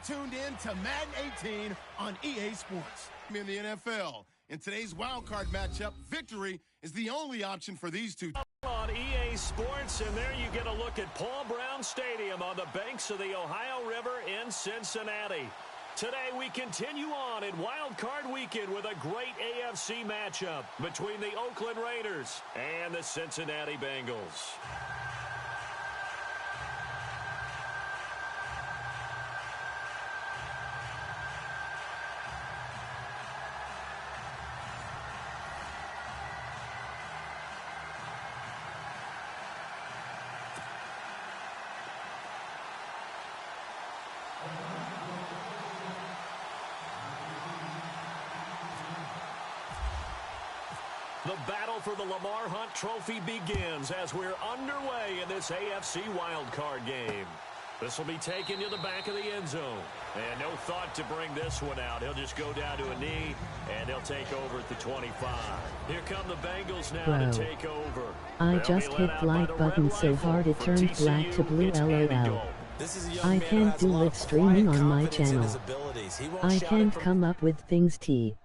tuned in to Madden 18 on EA Sports. In the NFL, in today's wildcard matchup, victory is the only option for these two. On EA Sports, and there you get a look at Paul Brown Stadium on the banks of the Ohio River in Cincinnati. Today we continue on in Wild Card Weekend with a great AFC matchup between the Oakland Raiders and the Cincinnati Bengals. The battle for the Lamar Hunt Trophy begins as we're underway in this AFC wildcard game. This will be taken to the back of the end zone. And no thought to bring this one out. He'll just go down to a knee, and they'll take over at the 25. Here come the Bengals now to take over. I just hit the like button so hard it turned black to blue, LOL. I can't do live streaming on my channel. I can't come up with things T.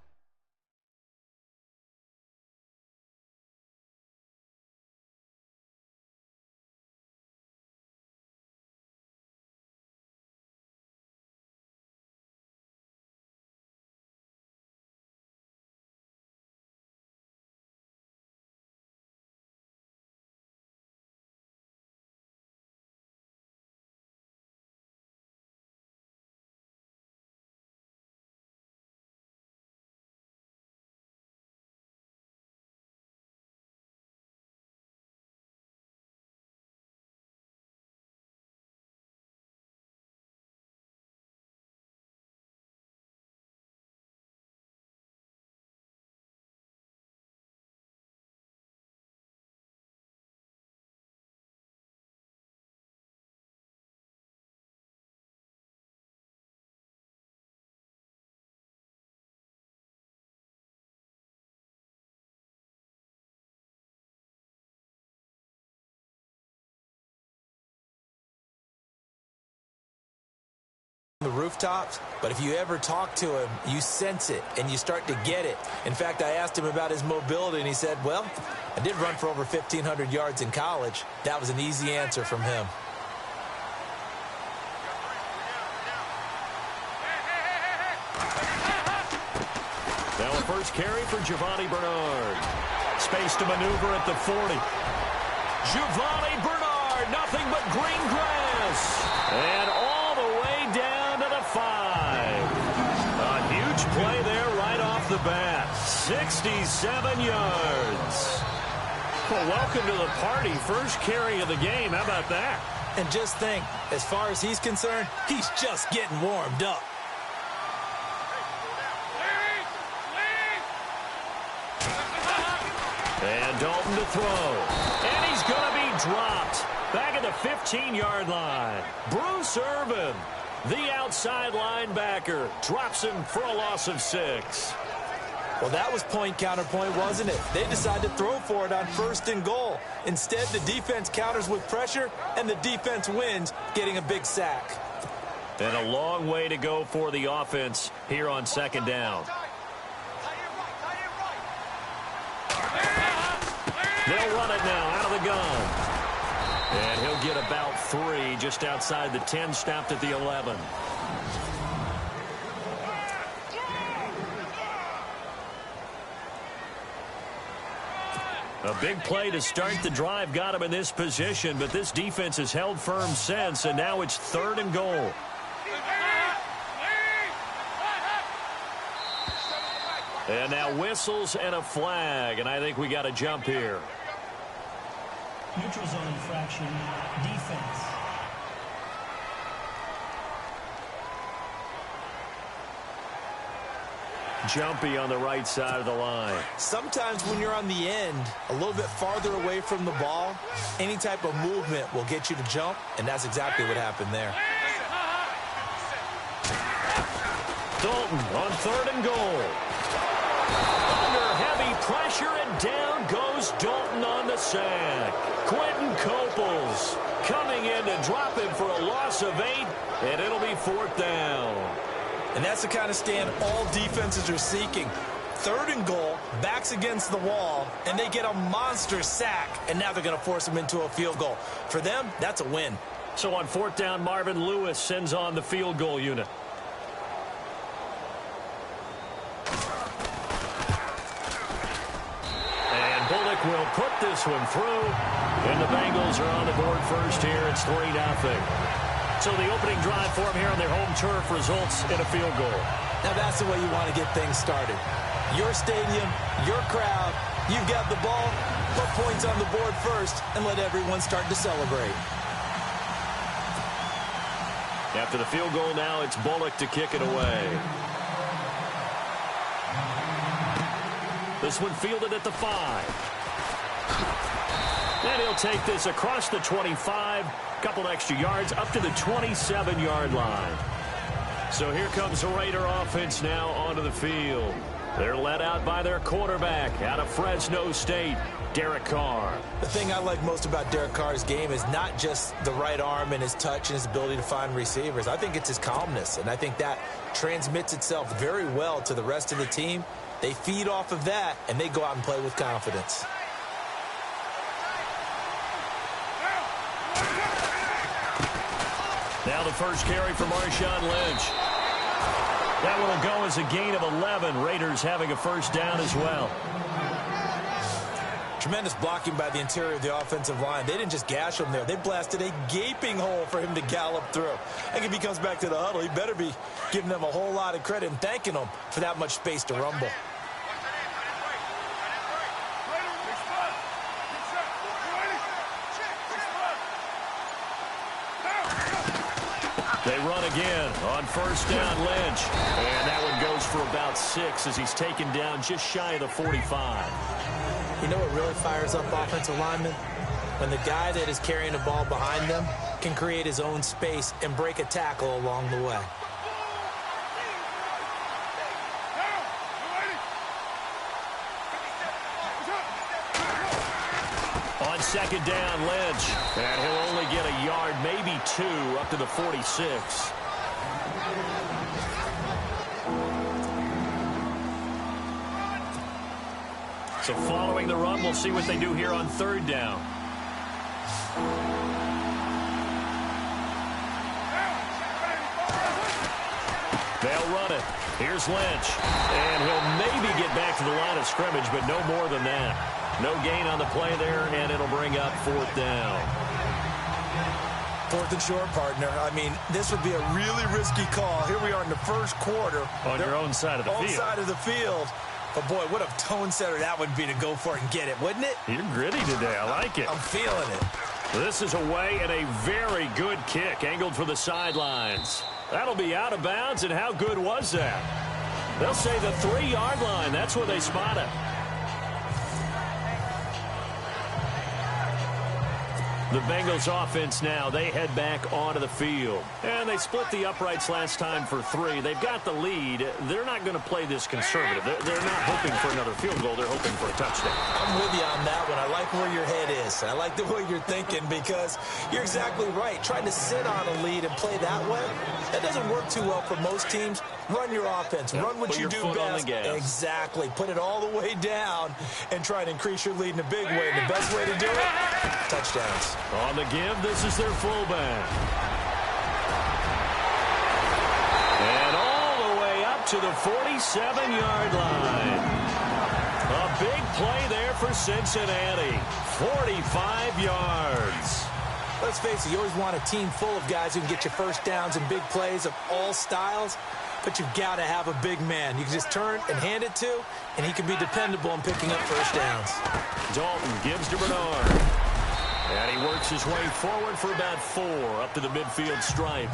The rooftops, but if you ever talk to him, you sense it and you start to get it. In fact, I asked him about his mobility and he said, well, I did run for over 1,500 yards in college. That was an easy answer from him. Now a first carry for Giovanni Bernard. Space to maneuver at the 40. Giovanni Bernard, nothing but green grass. And all the way down to the 5. A huge play there right off the bat. 67 yards. Well, welcome to the party. First carry of the game. How about that? And just think, as far as he's concerned, he's just getting warmed up. And Dalton to throw. And he's going to be dropped. Back at the 15-yard line. Bruce Irvin, the outside linebacker, drops him for a loss of 6. Well, that was point counterpoint, wasn't it? They decided to throw for it on 1st and goal. Instead, the defense counters with pressure, and the defense wins, getting a big sack. And a long way to go for the offense here on 2nd down. They'll run it now out of the gun. And he'll get about 3 just outside the 10, stopped at the 11. A big play to start the drive got him in this position, but this defense has held firm since, and now it's 3rd and goal. And now whistles and a flag, and I think we got a jump here. Neutral zone infraction, defense. Jumpy on the right side of the line. Sometimes when you're on the end, a little bit farther away from the ball, any type of movement will get you to jump, and that's exactly what happened there. Dalton on 3rd and goal. Under heavy pressure, and down goes Dalton on the sack. Quentin Coples coming in to drop him for a loss of 8, and it'll be 4th down. And that's the kind of stand all defenses are seeking. 3rd and goal, backs against the wall, and they get a monster sack, and now they're going to force them into a field goal. For them, that's a win. So on 4th down, Marvin Lewis sends on the field goal unit. And Bullock will put this one through, and the Bengals are on the board first here. It's 3-0. So the opening drive for them here on their home turf results in a field goal. Now that's the way you want to get things started. Your stadium, your crowd, you've got the ball, put points on the board first, and let everyone start to celebrate. After the field goal now, it's Bullock to kick it away. This one fielded at the 5. And he'll take this across the 25, couple extra yards, up to the 27-yard line. So here comes the Raider offense now onto the field. They're led out by their quarterback out of Fresno State, Derek Carr. The thing I like most about Derek Carr's game is not just the right arm and his touch and his ability to find receivers. I think it's his calmness, and I think that transmits itself very well to the rest of the team. They feed off of that, and they go out and play with confidence. Now the first carry for Marshawn Lynch. That one will go as a gain of 11. Raiders having a first down as well. Tremendous blocking by the interior of the offensive line. They didn't just gash him there. They blasted a gaping hole for him to gallop through. I think if he comes back to the huddle, he better be giving them a whole lot of credit and thanking them for that much space to rumble. They run again on first down, Lynch. And that one goes for about 6 as he's taken down just shy of the 45. You know what really fires up offensive linemen? When the guy that is carrying the ball behind them can create his own space and break a tackle along the way. On second down, Lynch. And he'll only get a yard, maybe 2, up to the 46. So following the run, we'll see what they do here on 3rd down. They'll run it. Here's Lynch. And he'll maybe get back to the line of scrimmage, but no more than that. No gain on the play there, and it'll bring up 4th down. 4th and short, partner. I mean, this would be a really risky call. Here we are in the first quarter. On your own side of the field. Own side of the field. But, boy, what a tone setter that would be to go for it and get it, wouldn't it? You're gritty today. I like it. I'm feeling it. This is away and a very good kick angled for the sidelines. That'll be out of bounds, and how good was that? They'll say the 3-yard line. That's where they spot it. The Bengals offense now, they head back onto the field. And they split the uprights last time for 3. They've got the lead. They're not going to play this conservative. They're not hoping for another field goal. They're hoping for a touchdown. I'm with you on that one. I like where your head is. I like the way you're thinking because you're exactly right. Trying to sit on a lead and play that way, that doesn't work too well for most teams. Run your offense. Run what you do best. Exactly. Put it all the way down and try to increase your lead in a big way. And the best way to do it, touchdowns. On the give, this is their fullback. And all the way up to the 47-yard line. A big play there for Cincinnati. 45 yards. Let's face it, you always want a team full of guys who can get you first downs and big plays of all styles, but you've got to have a big man. You can just turn and hand it to, and he can be dependable in picking up first downs. Dalton gives to Bernard. And he works his way forward for about 4 up to the midfield stripe.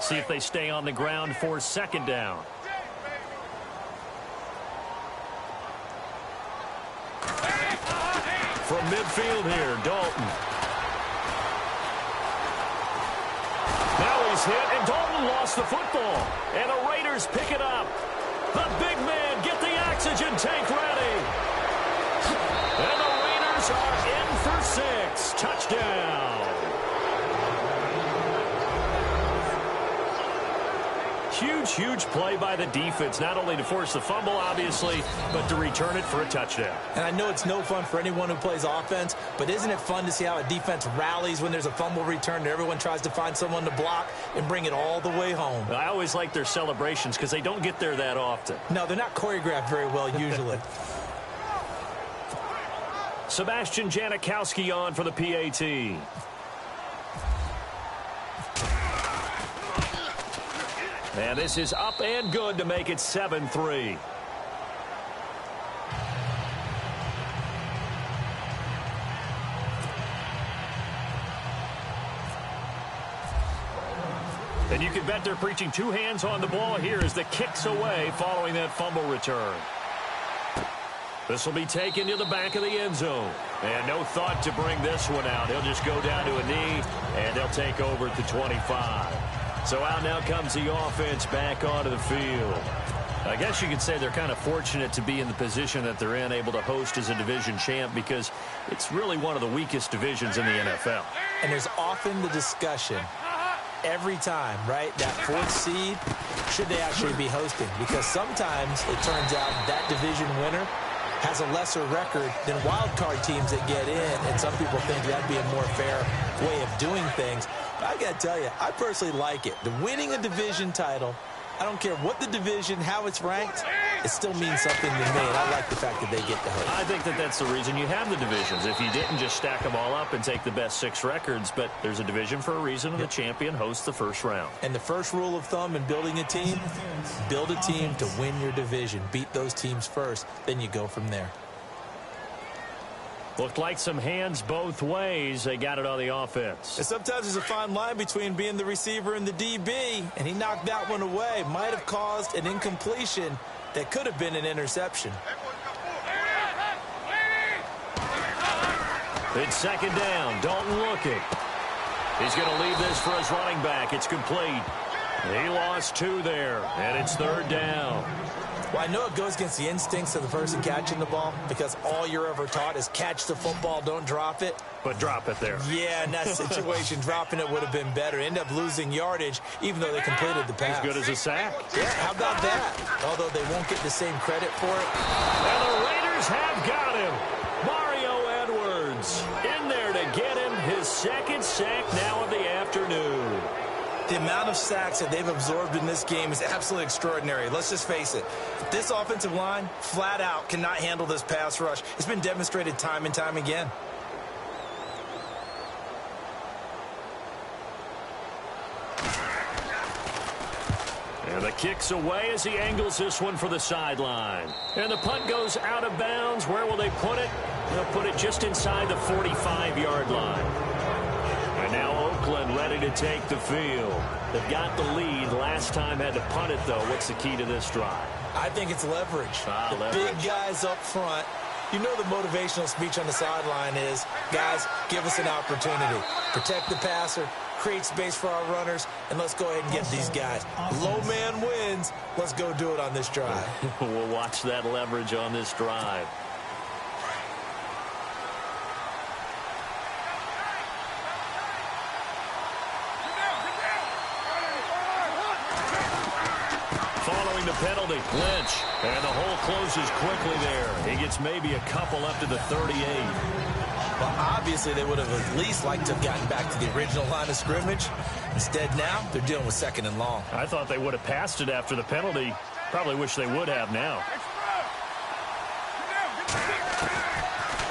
See if they stay on the ground for 2nd down. From midfield here, Dalton. Now he's hit, and Dalton lost the football. And the Raiders pick it up. The big man, get the oxygen tank ready. And the Raiders Receivers are in for 6. Touchdown. Huge play by the defense, not only to force the fumble, obviously, but to return it for a touchdown. And I know it's no fun for anyone who plays offense, but isn't it fun to see how a defense rallies when there's a fumble return and everyone tries to find someone to block and bring it all the way home? I always like their celebrations because they don't get there that often. No, they're not choreographed very well usually. Sebastian Janikowski on for the PAT. And this is up and good to make it 7-3. And you can bet they're preaching 2 hands on the ball here as the kick's away following that fumble return. This will be taken to the back of the end zone. And no thought to bring this one out. He'll just go down to a knee, and they'll take over at the 25. So out now comes the offense back onto the field. I guess you could say they're kind of fortunate to be in the position that they're in, able to host as a division champ, because it's really one of the weakest divisions in the NFL. And there's often the discussion every time, right, that 4th seed, should they actually be hosting? Because sometimes it turns out that division winner has a lesser record than wild card teams that get in, and some people think that'd be a more fair way of doing things. But I got to tell you, I personally like it. The winning a division title, I don't care what the division, how it's ranked, it still means something to me, and I like the fact that they get to host. I think that that's the reason you have the divisions. If you didn't just stack them all up and take the best 6 records, but there's a division for a reason, and the champion hosts the first round. And the first rule of thumb in building a team, build a team to win your division. Beat those teams first, then you go from there. Looked like some hands both ways. They got it on the offense. And sometimes there's a fine line between being the receiver and the DB, and he knocked that one away. Might have caused an incompletion that could have been an interception. It's second down. Dalton looking. He's going to leave this for his running back. It's complete. He lost 2 there, and it's 3rd down. Well, I know it goes against the instincts of the person catching the ball, because all you're ever taught is catch the football, don't drop it. But drop it there. Yeah, in that situation, dropping it would have been better. End up losing yardage, even though they completed the pass. As good as a sack. Yeah, how about that? Although they won't get the same credit for it. And the Raiders have got him. Mario Edwards in there to get him his 2nd sack now of the afternoon. The amount of sacks that they've absorbed in this game is absolutely extraordinary. Let's just face it. This offensive line, flat out, cannot handle this pass rush. It's been demonstrated time and time again. And the kick's away as he angles this one for the sideline. And the punt goes out of bounds. Where will they put it? They'll put it just inside the 45-yard line. And now Oakland ready to take the field. They've got the lead. Last time had to punt it, though. What's the key to this drive? I think it's leverage. Leverage. Big guys up front. You know the motivational speech on the sideline is, guys, give us an opportunity. Protect the passer, create space for our runners, and let's go ahead and get these guys. Low man wins. Let's go do it on this drive. We'll watch that leverage on this drive. Following the penalty, Lynch. And the hole closes quickly there. He gets maybe a couple up to the 38. Well, obviously, they would have at least liked to have gotten back to the original line of scrimmage. Instead, now, they're dealing with 2nd and long. I thought they would have passed it after the penalty. Probably wish they would have now.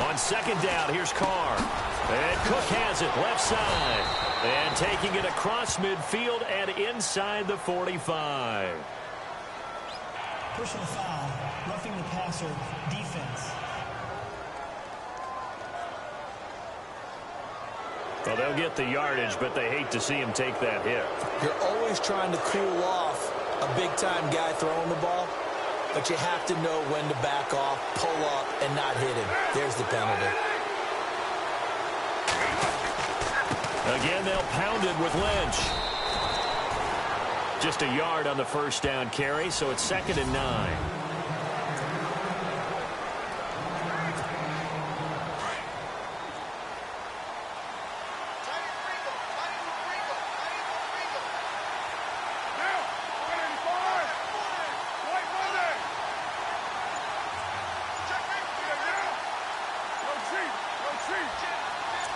On 2nd down, here's Carr. And Cook has it, left side. And taking it across midfield and inside the 45. Personal foul, roughing the passer, defense. Well, they'll get the yardage, but they hate to see him take that hit. You're always trying to cool off a big-time guy throwing the ball, but you have to know when to back off, pull up, and not hit him. There's the penalty. Again, they'll pound it with Lynch. Just a yard on the 1st down carry, so it's 2nd and 9.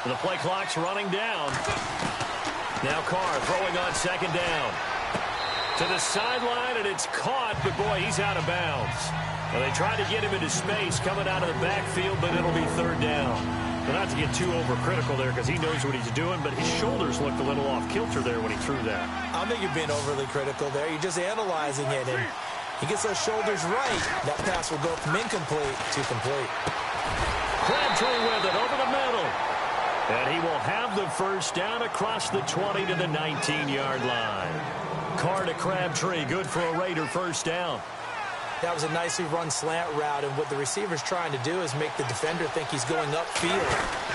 The play clock's running down. Now Carr throwing on second down. To the sideline, and it's caught, but boy, he's out of bounds. Well, they tried to get him into space coming out of the backfield, but it'll be third down. Well, not to get too overcritical there because he knows what he's doing, but his shoulders looked a little off kilter there when he threw that. I don't think you're being overly critical there. You're just analyzing it, and he gets those shoulders right. That pass will go from incomplete to complete. Crabtree with it over the middle. And he will have the first down across the 20 to the 19-yard line. Carr to Crabtree, good for a Raider first down. That was a nicely run slant route, and what the receiver's trying to do is make the defender think he's going upfield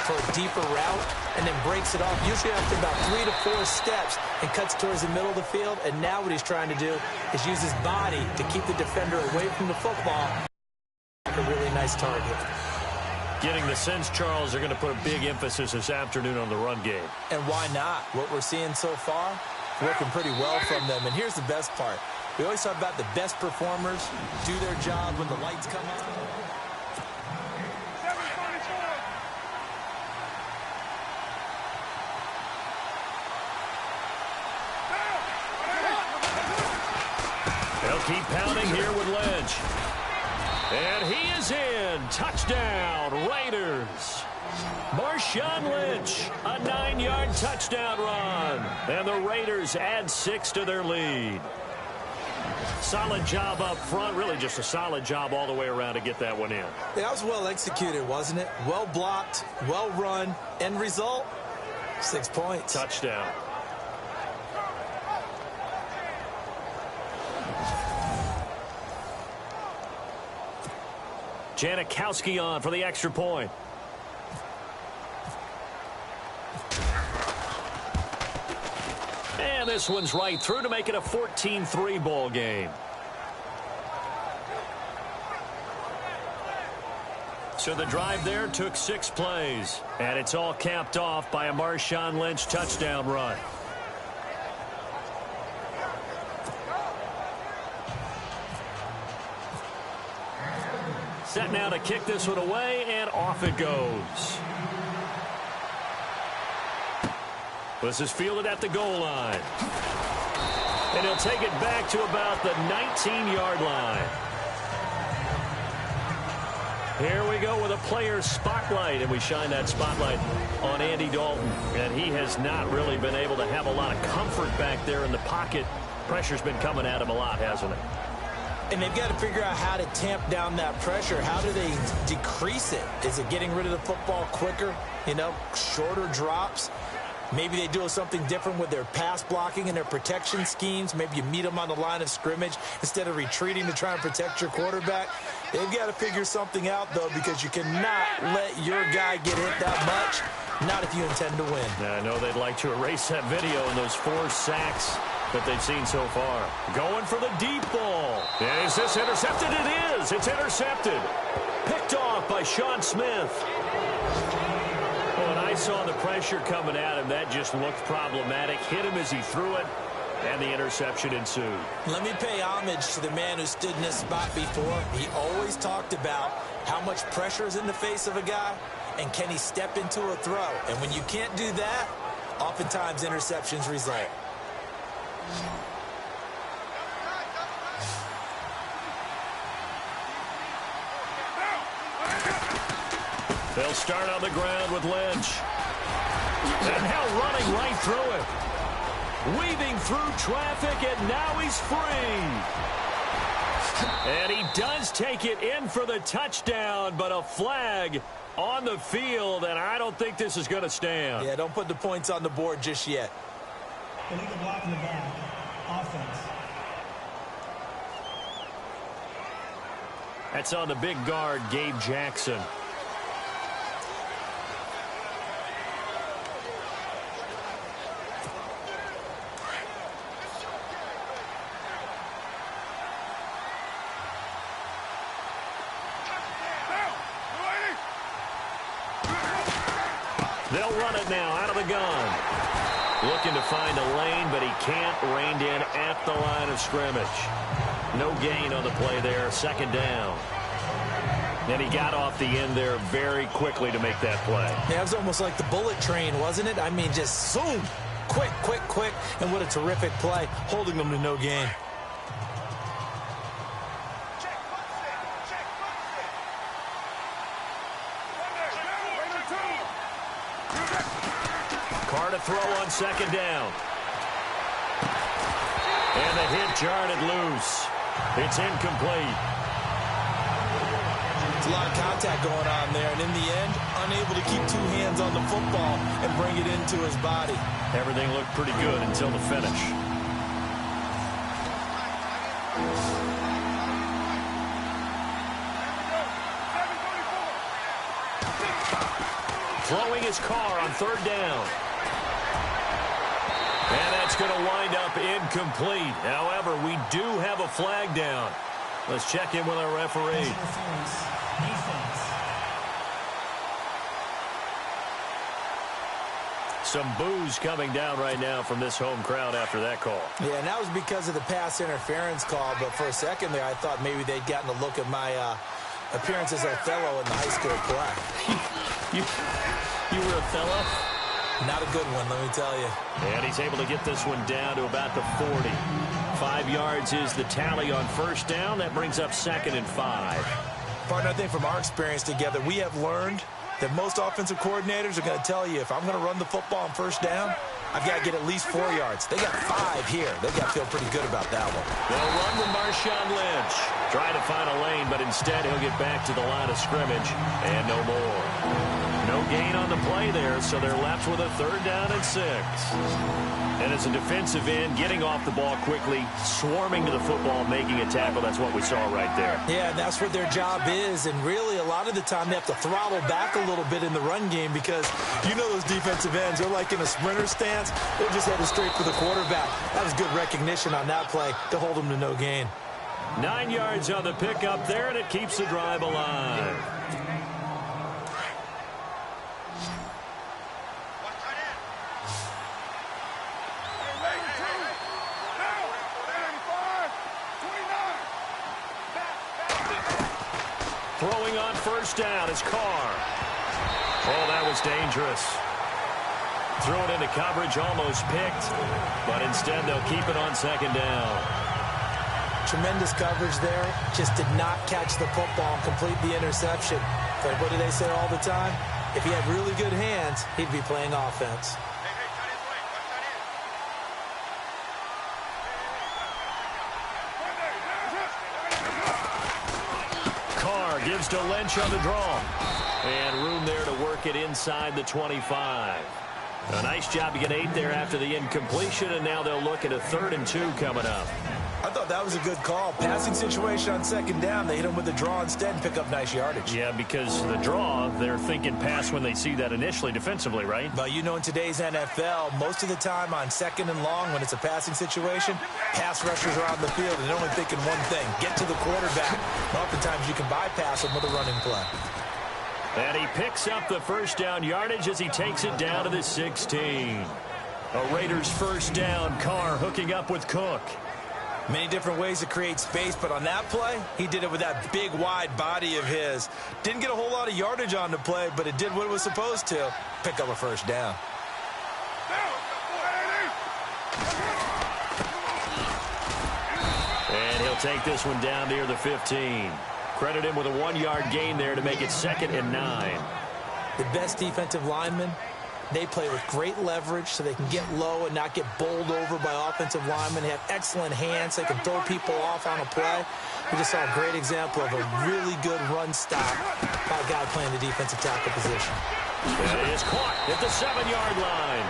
for a deeper route and then breaks it off, usually after about 3 to 4 steps, and cuts towards the middle of the field. And now what he's trying to do is use his body to keep the defender away from the football. A really nice target. Getting the sense, Charles, they're going to put a big emphasis this afternoon on the run game. And why not? What we're seeing so far, working pretty well from them. And here's the best part. We always talk about the best performers do their job when the lights come on. They'll keep pounding here with Lynch. And he is in. Touchdown, Raiders. Marshawn Lynch, a 9-yard touchdown run. And the Raiders add 6 to their lead. Solid job up front. Really just a solid job all the way around to get that one in. Yeah, that was well executed, wasn't it? Well blocked, well run. End result, 6 points. Touchdown. Janikowski on for the extra point. And this one's right through to make it a 14-3 ball game. So the drive there took 6 plays. And it's all capped off by a Marshawn Lynch touchdown run. Set now to kick this one away, and off it goes. This is fielded at the goal line. And he'll take it back to about the 19-yard line. Here we go with a player spotlight, and we shine that spotlight on Andy Dalton. And he has not really been able to have a lot of comfort back there in the pocket. Pressure's been coming at him a lot, hasn't it? And they've got to figure out how to tamp down that pressure. How do they decrease it? Is it getting rid of the football quicker? You know, shorter drops? Maybe they do something different with their pass blocking and their protection schemes. Maybe you meet them on the line of scrimmage instead of retreating to try and protect your quarterback. They've got to figure something out, though, because you cannot let your guy get hit that much, not if you intend to win. I know they'd like to erase that video and those 4 sacks that they've seen so far. Going for the deep ball. Is this intercepted? It is. It's intercepted. Picked off by Sean Smith. When I saw the pressure coming at him, that just looked problematic. Hit him as he threw it, and the interception ensued. Let me pay homage to the man who stood in this spot before. He always talked about how much pressure is in the face of a guy, and can he step into a throw. And when you can't do that, oftentimes interceptions result. They'll start on the ground with Lynch. And now running right through it. Weaving through traffic, and now he's free. And he does take it in for the touchdown, but a flag on the field, and I don't think this is going to stand. Yeah, don't put the points on the board just yet. Illegal block in the back. Offense. That's on the big guard, Gabe Jackson. They'll run it now out of the gun. Looking to find a lane, but he can't. Reined in at the line of scrimmage. No gain on the play there. Second down. And he got off the end there very quickly to make that play. Yeah, it was almost like the bullet train, wasn't it? I mean, just zoom. Quick, quick, quick. And what a terrific play, holding them to no gain. Carr to throw on second down. And the hit jarred it loose. It's incomplete. There's a lot of contact going on there, and in the end, unable to keep two hands on the football and bring it into his body. Everything looked pretty good until the finish. Throwing his Carr on third down. And that's going to wind up incomplete. However, we do have a flag down. Let's check in with our referee. Some boos coming down right now from this home crowd after that call. Yeah, and that was because of the pass interference call. But for a second there, I thought maybe they'd gotten a look at my appearance as Othello in the high school play. You were Othello? Not a good one, let me tell you. And he's able to get this one down to about the 40. 5 yards is the tally on first down. That brings up 2nd and 5. Partner, I think from our experience together, we have learned that most offensive coordinators are going to tell you, if I'm going to run the football on first down, I've got to get at least 4 yards. They got 5 here. They've got to feel pretty good about that one. They'll run with Marshawn Lynch. Trying to find a lane, but instead he'll get back to the line of scrimmage. And no more. No gain on the play there, so they're left with a 3rd down and 6. And as a defensive end, getting off the ball quickly, swarming to the football, making a tackle, that's what we saw right there. Yeah, that's what their job is, and really a lot of the time they have to throttle back a little bit in the run game because you know those defensive ends, they're like in a sprinter stance. They're just headed straight for the quarterback. That was good recognition on that play to hold them to no gain. 9 yards on the pickup there, and it keeps the drive alive. Throwing on first down is Carr. Oh, that was dangerous. Threw it into coverage, almost picked, but instead they'll keep it on 2nd down. Tremendous coverage there. Just did not catch the football and complete the interception. But what do they say all the time? If he had really good hands, he'd be playing offense. Gives to Lynch on the draw. And room there to work it inside the 25. A nice job to get 8 there after the incompletion, and now they'll look at a 3rd and 2 coming up. I thought that was a good call. Passing situation on 2nd down. They hit him with the draw instead and pick up nice yardage. Yeah, because the draw, they're thinking pass when they see that initially defensively, right? But you know, in today's NFL, most of the time on 2nd and long, when it's a passing situation, pass rushers are on the field and they're only thinking one thing, get to the quarterback. Oftentimes you can bypass them with a running play. And he picks up the first down yardage as he takes it down to the 16. A Raiders first down. Carr hooking up with Cook. Many different ways to create space, but on that play, he did it with that big, wide body of his. Didn't get a whole lot of yardage on the play, but it did what it was supposed to. Pick up a first down. And he'll take this one down near the 15. Credit him with a 1-yard gain there to make it 2nd and 9. The best defensive linemen, they play with great leverage so they can get low and not get bowled over by offensive linemen. They have excellent hands. They can throw people off on a play. We just saw a great example of a really good run stop by a guy playing the defensive tackle position. And it is caught at the 7-yard line.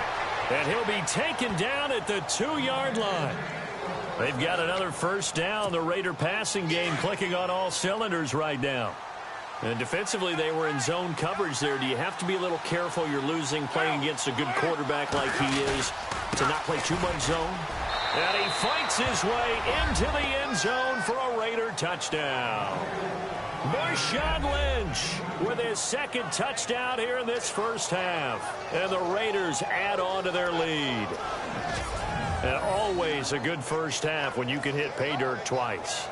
And he'll be taken down at the 2-yard line. They've got another first down. The Raider passing game clicking on all cylinders right now. And defensively, they were in zone coverage there. Do you have to be a little careful? You're losing playing against a good quarterback like he is to not play too much zone. And he fights his way into the end zone for a Raider touchdown. Marshawn Lynch with his 2nd touchdown here in this first half. And the Raiders add on to their lead. And always a good first half when you can hit pay dirt twice.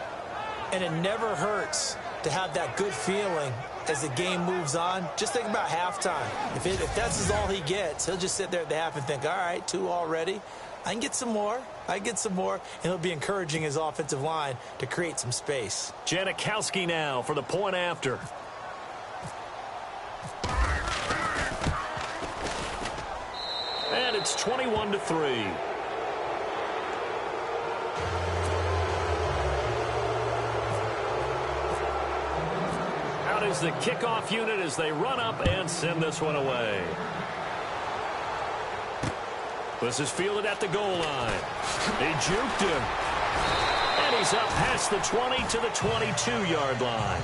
And it never hurts to have that good feeling as the game moves on. Just think about halftime. If that's all he gets, he'll just sit there at the half and think, all right, 2 already. I can get some more. And he'll be encouraging his offensive line to create some space. Janikowski now for the point after. And it's 21-3. Out is the kickoff unit as they run up and send this one away. This is fielded at the goal line. He juked him. And he's up past the 20 to the 22-yard line.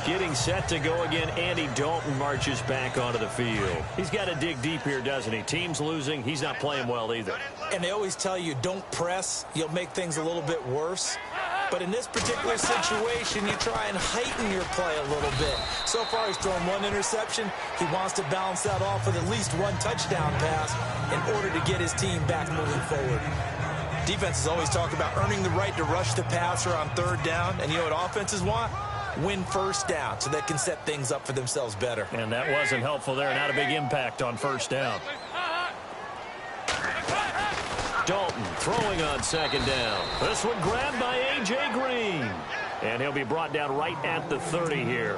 Getting set to go again, Andy Dalton marches back onto the field. He's got to dig deep here, doesn't he? Team's losing. He's not playing well either. And they always tell you, don't press. You'll make things a little bit worse. But in this particular situation, you try and heighten your play a little bit. So far, he's thrown 1 interception. He wants to balance that off with at least 1 touchdown pass in order to get his team back moving forward. Defenses always talk about earning the right to rush the passer on 3rd down. And you know what offenses want? Win 1st down so they can set things up for themselves better. And that wasn't helpful there. Not a big impact on 1st down. Dalton throwing on 2nd down. This one grabbed by A.J. Green. And he'll be brought down right at the 30 here.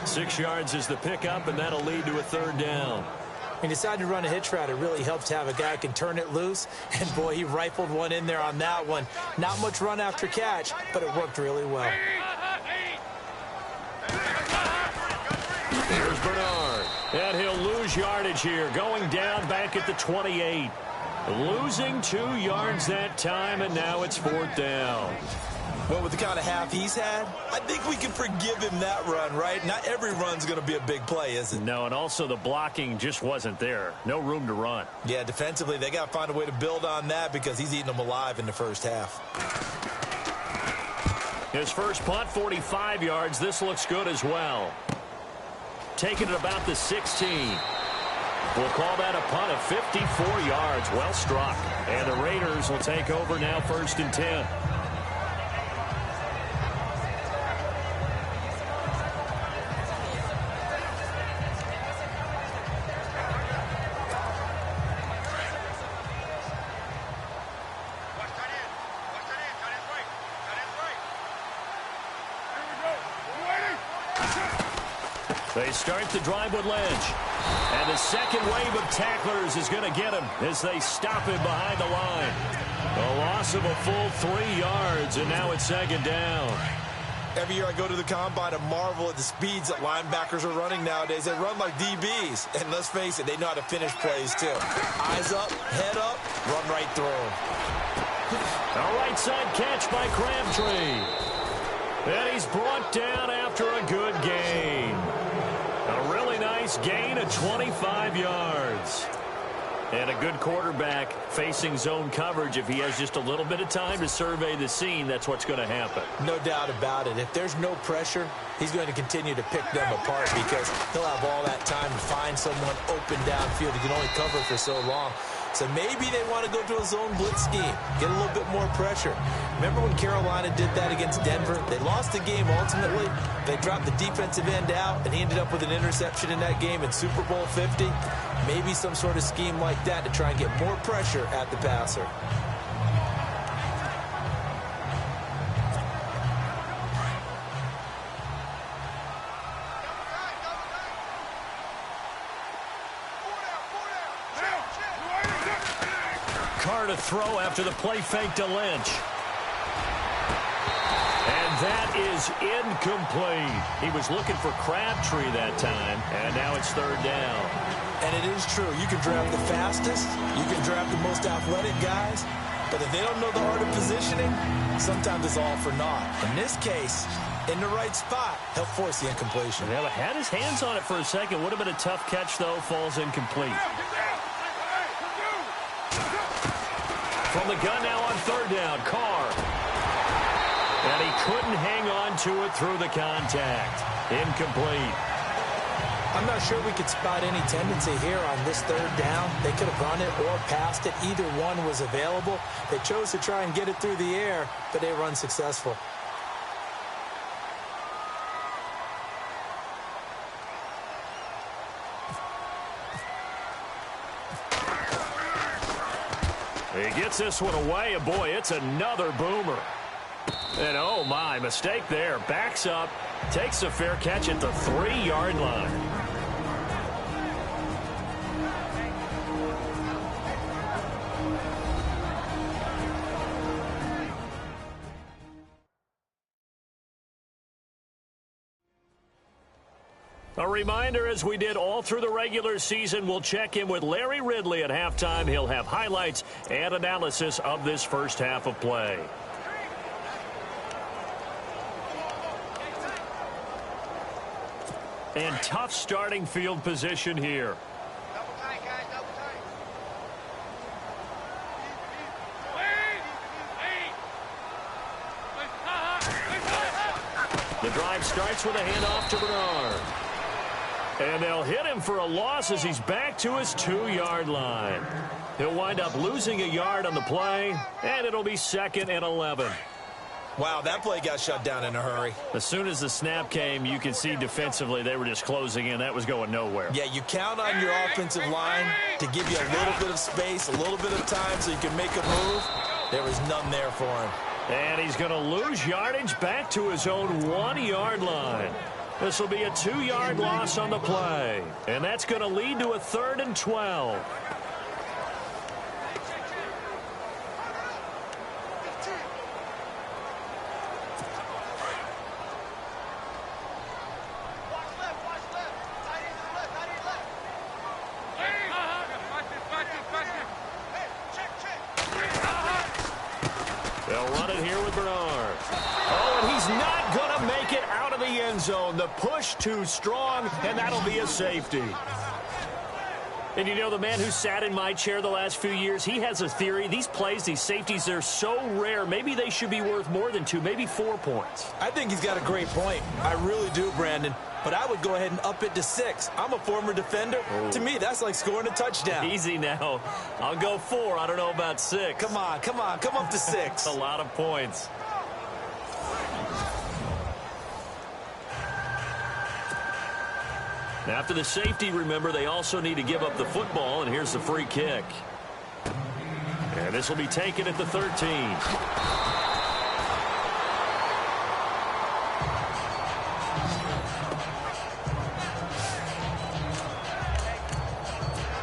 6 yards is the pickup, and that'll lead to a 3rd down. He decided to run a hitch route. It really helps to have a guy who can turn it loose. And, boy, he rifled one in there on that one. Not much run after catch, but it worked really well. Here's Bernard. And he'll lose yardage here. Going down back at the 28. Losing 2 yards that time, and now it's 4th down. Well, with the kind of half he's had, I think we can forgive him that run, right? Not every run's going to be a big play, is it? No, and also the blocking just wasn't there. No room to run. Yeah, defensively, they got to find a way to build on that because he's eating them alive in the 1st half. His first punt, 45 yards. This looks good as well. Taking it about the 16. We'll call that a punt of 54 yards. Well struck. And the Raiders will take over now 1st and 10. They start the drive with Lynch. And the second wave of tacklers is going to get him as they stop him behind the line. A loss of a full 3 yards, and now it's 2nd down. Every year I go to the combine and marvel at the speeds that linebackers are running nowadays. They run like DBs. And let's face it, they know how to finish plays too. Eyes up, head up, run right through them. A right side catch by Crabtree. And he's brought down after a good gain. A really nice gain of 25 yards. And a good quarterback facing zone coverage. If he has just a little bit of time to survey the scene, that's what's going to happen. No doubt about it. If there's no pressure, he's going to continue to pick them apart because he'll have all that time to find someone open downfield. He can only cover for so long. So maybe they want to go to a zone blitz scheme, get a little bit more pressure. Remember when Carolina did that against Denver? They lost the game ultimately. They dropped the defensive end out, and he ended up with an interception in that game in Super Bowl 50. Maybe some sort of scheme like that to try and get more pressure at the passer. Carr to throw after the play fake to Lynch. And that is incomplete. He was looking for Crabtree that time, and now it's 3rd down. And it is true. You can draft the fastest. You can draft the most athletic guys. But if they don't know the art of positioning, sometimes it's all for naught. In this case, in the right spot, he'll force the incompletion. Yeah, had his hands on it for a second. Would have been a tough catch, though. Falls incomplete. From the gun now on 3rd down, Carr. And he couldn't hang on to it through the contact. Incomplete. I'm not sure we could spot any tendency here on this third down. They could have run it or passed it. Either one was available. They chose to try and get it through the air, but they were unsuccessful. He gets this one away, and boy, it's another boomer. And oh my, mistake there. Backs up, takes a fair catch at the 3-yard line. A reminder, as we did all through the regular season, we'll check in with Larry Ridley at halftime. He'll have highlights and analysis of this first half of play. And tough starting field position here. Double tight, guys, double tight. The drive starts with a handoff to Bernard. And they'll hit him for a loss as he's back to his 2-yard line. He'll wind up losing a yard on the play, and it'll be 2nd and 11. Wow, that play got shut down in a hurry. As soon as the snap came, you could see defensively they were just closing in. That was going nowhere. Yeah, you count on your offensive line to give you a little bit of space, a little bit of time so you can make a move. There was none there for him. And he's going to lose yardage back to his own 1-yard line. This will be a 2-yard loss on the play. And that's going to lead to a 3rd and 12. They'll run it here with Bernard. Oh, and he's not going to make it out of the end zone. The push too strong, and that'll be a safety. And you know, the man who sat in my chair the last few years, he has a theory. These plays, these safeties, they're so rare. Maybe they should be worth more than 2, maybe 4 points. I think he's got a great point. I really do, Brandon. But I would go ahead and up it to 6. I'm a former defender. Oh. To me, that's like scoring a touchdown. Easy now. I'll go 4. I don't know about 6. Come on. Come up to 6. A lot of points. After the safety, remember, they also need to give up the football, and here's the free kick. And this will be taken at the 13.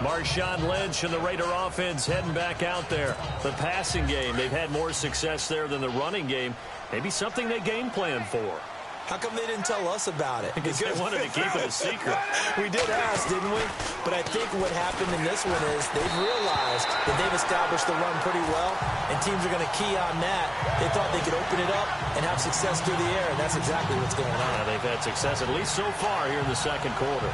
Marshawn Lynch and the Raider offense heading back out there. The passing game, they've had more success there than the running game. Maybe something they game plan for. How come they didn't tell us about it? Because they wanted to keep it a secret. We did ask, didn't we? But I think what happened in this one is they've realized that they've established the run pretty well, and teams are going to key on that. They thought they could open it up and have success through the air, and that's exactly what's going on. Yeah, they've had success, at least so far, here in the second quarter.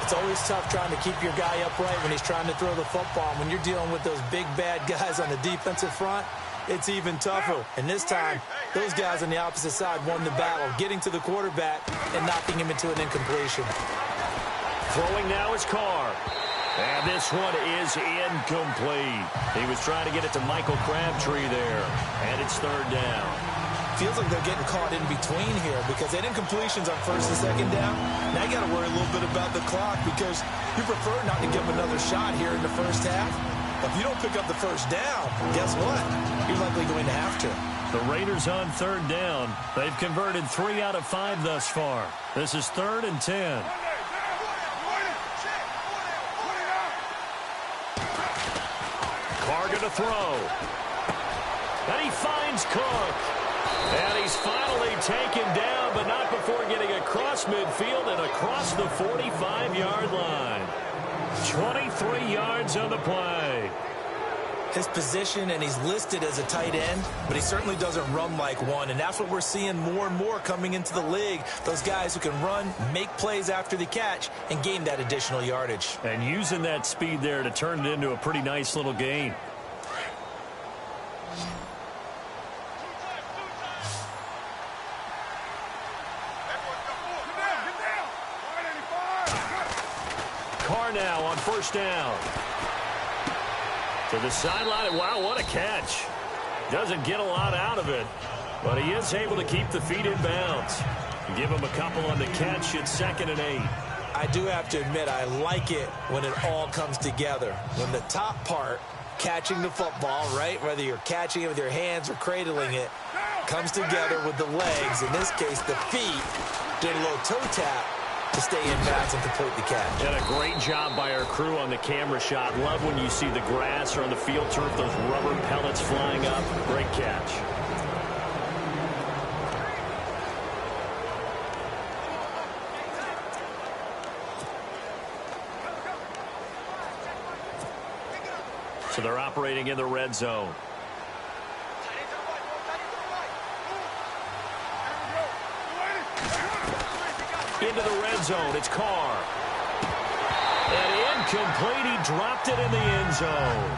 It's always tough trying to keep your guy upright when he's trying to throw the football. When you're dealing with those big, bad guys on the defensive front, it's even tougher. And this time, those guys on the opposite side won the battle, getting to the quarterback and knocking him into an incompletion. Throwing now is Carr. And this one is incomplete. He was trying to get it to Michael Crabtree there. And it's 3rd down. Feels like they're getting caught in between here because they did incompletions on 1st and 2nd down. Now you got to worry a little bit about the clock because you prefer not to give them another shot here in the first half. But if you don't pick up the first down, guess what? You're likely going to have to. The Raiders on 3rd down. They've converted 3 out of 5 thus far. This is 3rd and 10. Carr going to throw. And he finds Cook. And he's finally taken down, but not before getting across midfield and across the 45-yard line. 23 yards on the play. His position, and he's listed as a tight end, but he certainly doesn't run like one, and that's what we're seeing more and more coming into the league. Those guys who can run, make plays after the catch, and gain that additional yardage. And using that speed there to turn it into a pretty nice little gain. are now on first down. To the sideline. Wow, what a catch. Doesn't get a lot out of it, but he is able to keep the feet in bounds. Give him a couple on the catch. It's 2nd and 8. I do have to admit, I like it when it all comes together. When the top part, catching the football, right, whether you're catching it with your hands or cradling it, comes together with the legs. In this case, the feet, did a little toe tap to stay in bounds and complete the catch. And a great job by our crew on the camera shot. Love when you see the grass or on the field turf, those rubber pellets flying up. Great catch. So they're operating in the red zone. Into the red zone, it's Carr. And incomplete, he dropped it in the end zone.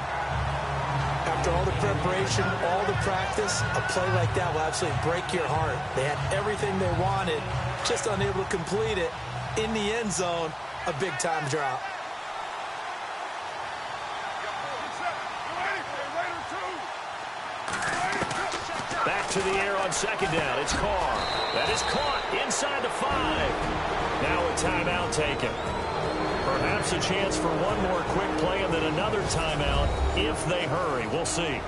After all the preparation, all the practice, a play like that will absolutely break your heart. They had everything they wanted, just unable to complete it. In the end zone, a big-time drop. Back to the air on 2nd down. It's Carr. That is caught inside the 5. Now a timeout taken. Perhaps a chance for one more quick play and then another timeout if they hurry. We'll see.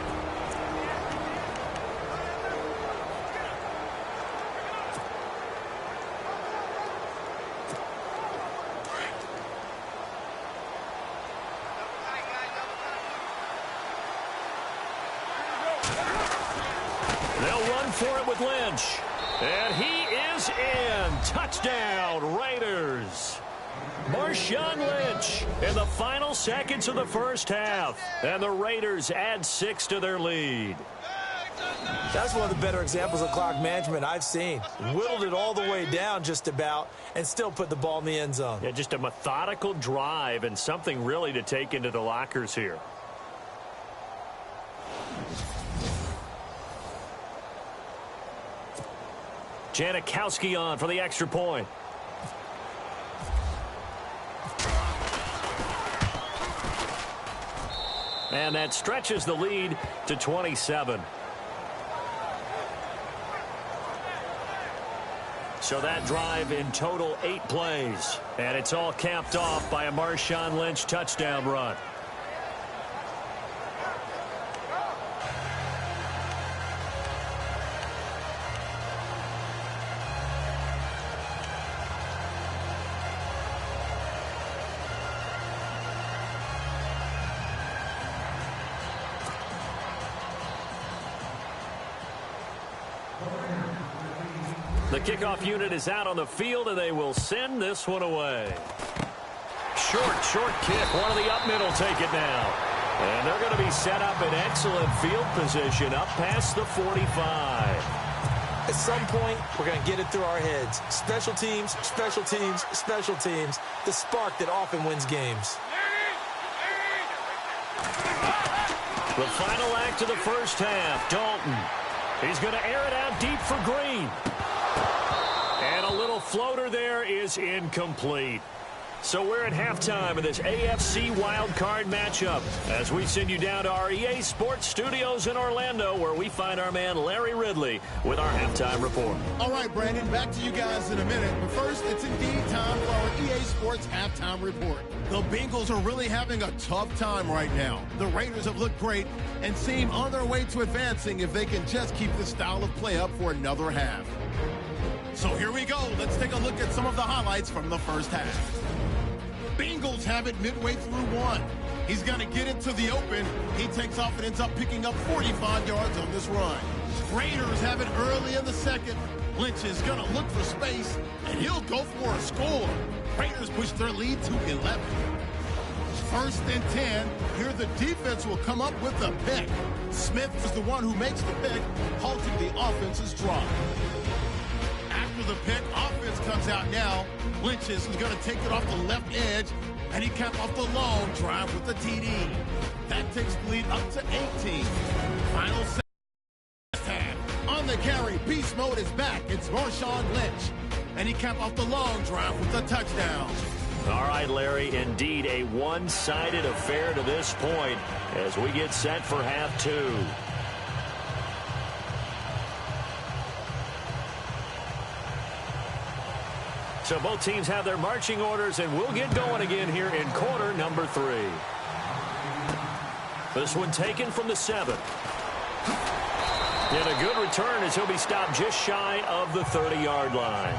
They'll run for it with Lynch. And he is in. Touchdown, Raiders. Marshawn Lynch in the final seconds of the first half. And the Raiders add 6 to their lead. That's one of the better examples of clock management I've seen. Whittled it all the way down just about and still put the ball in the end zone. Yeah, just a methodical drive and something really to take into the lockers here. Janikowski on for the extra point. And that stretches the lead to 27. So that drive in total 8 plays. And it's all capped off by a Marshawn Lynch touchdown run. The kickoff unit is out on the field, and they will send this one away. Short kick. One of the up middle take it now. And they're going to be set up in excellent field position up past the 45. At some point, we're going to get it through our heads. Special teams, special teams, special teams. The spark that often wins games. The final act of the first half. Dalton. He's going to air it out deep for Green. And a little floater there is incomplete. So we're at halftime of this AFC wildcard matchup as we send you down to our EA Sports Studios in Orlando, where we find our man Larry Ridley with our halftime report. All right, Brandon, back to you guys in a minute. But first, it's indeed time for our EA Sports halftime report. The Bengals are really having a tough time right now. The Raiders have looked great and seem on their way to advancing if they can just keep this style of play up for another half. So here we go. Let's take a look at some of the highlights from the first half. Bengals have it midway through one. He's going to get into the open. He takes off and ends up picking up 45 yards on this run. Raiders have it early in the second. Lynch is going to look for space, and he'll go for a score. Raiders push their lead to 11. First and 10. Here the defense will come up with a pick. Smith is the one who makes the pick, halting the offense's drive. After the pick, offense comes out now. Lynch is going to take it off the left edge, and he capped off the long drive with the TD. That takes the lead up to 18. Final second half. On the carry, beast mode is back. It's Marshawn Lynch, and he capped off the long drive with the touchdown. All right, Larry, indeed a one-sided affair to this point as we get set for half two. So both teams have their marching orders, and we'll get going again here in quarter number 3. This one taken from the 7. And a good return as he'll be stopped just shy of the 30-yard line.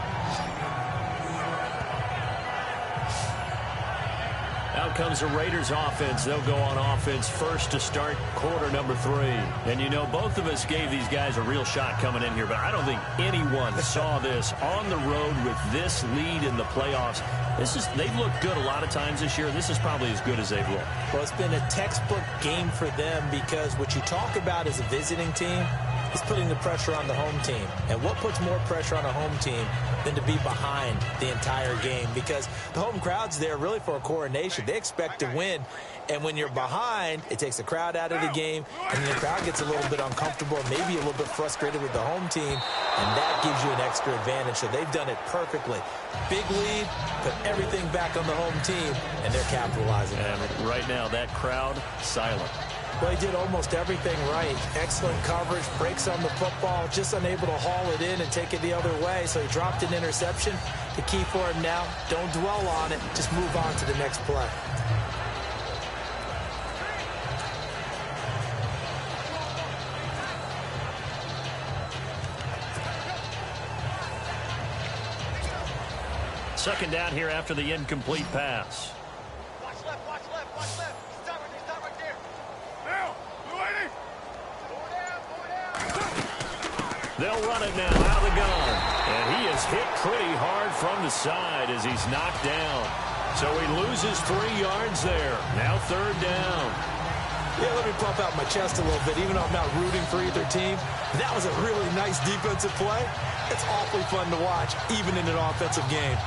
Out comes the Raiders offense. They'll go on offense first to start quarter number 3. And you know, both of us gave these guys a real shot coming in here, but I don't think anyone saw this on the road with this lead in the playoffs. They've looked good a lot of times this year. This is probably as good as they've looked. Well, it's been a textbook game for them because what you talk about as a visiting team is putting the pressure on the home team. And what puts more pressure on a home team than to be behind the entire game? Because the home crowd's there really for a coronation. They expect to win. And when you're behind, it takes the crowd out of the game. And then the crowd gets a little bit uncomfortable, maybe a little bit frustrated with the home team. And that gives you an extra advantage. So they've done it perfectly. Big lead, put everything back on the home team, and they're capitalizing. And right now, that crowd, silent. Well, he did almost everything right. Excellent coverage, breaks on the football, just unable to haul it in and take it the other way. So he dropped an interception. The key for him now, don't dwell on it. Just move on to the next play. Second down here after the incomplete pass. Watch left, watch left, watch left. Stop right there. Now, Blue 80. Forward down. They'll run it now out of the gun. And he is hit pretty hard from the side as he's knocked down. So he loses 3 yards there. Now third down. Yeah, let me pump out my chest a little bit, even though I'm not rooting for either team. That was a really nice defensive play. It's awfully fun to watch, even in an offensive game.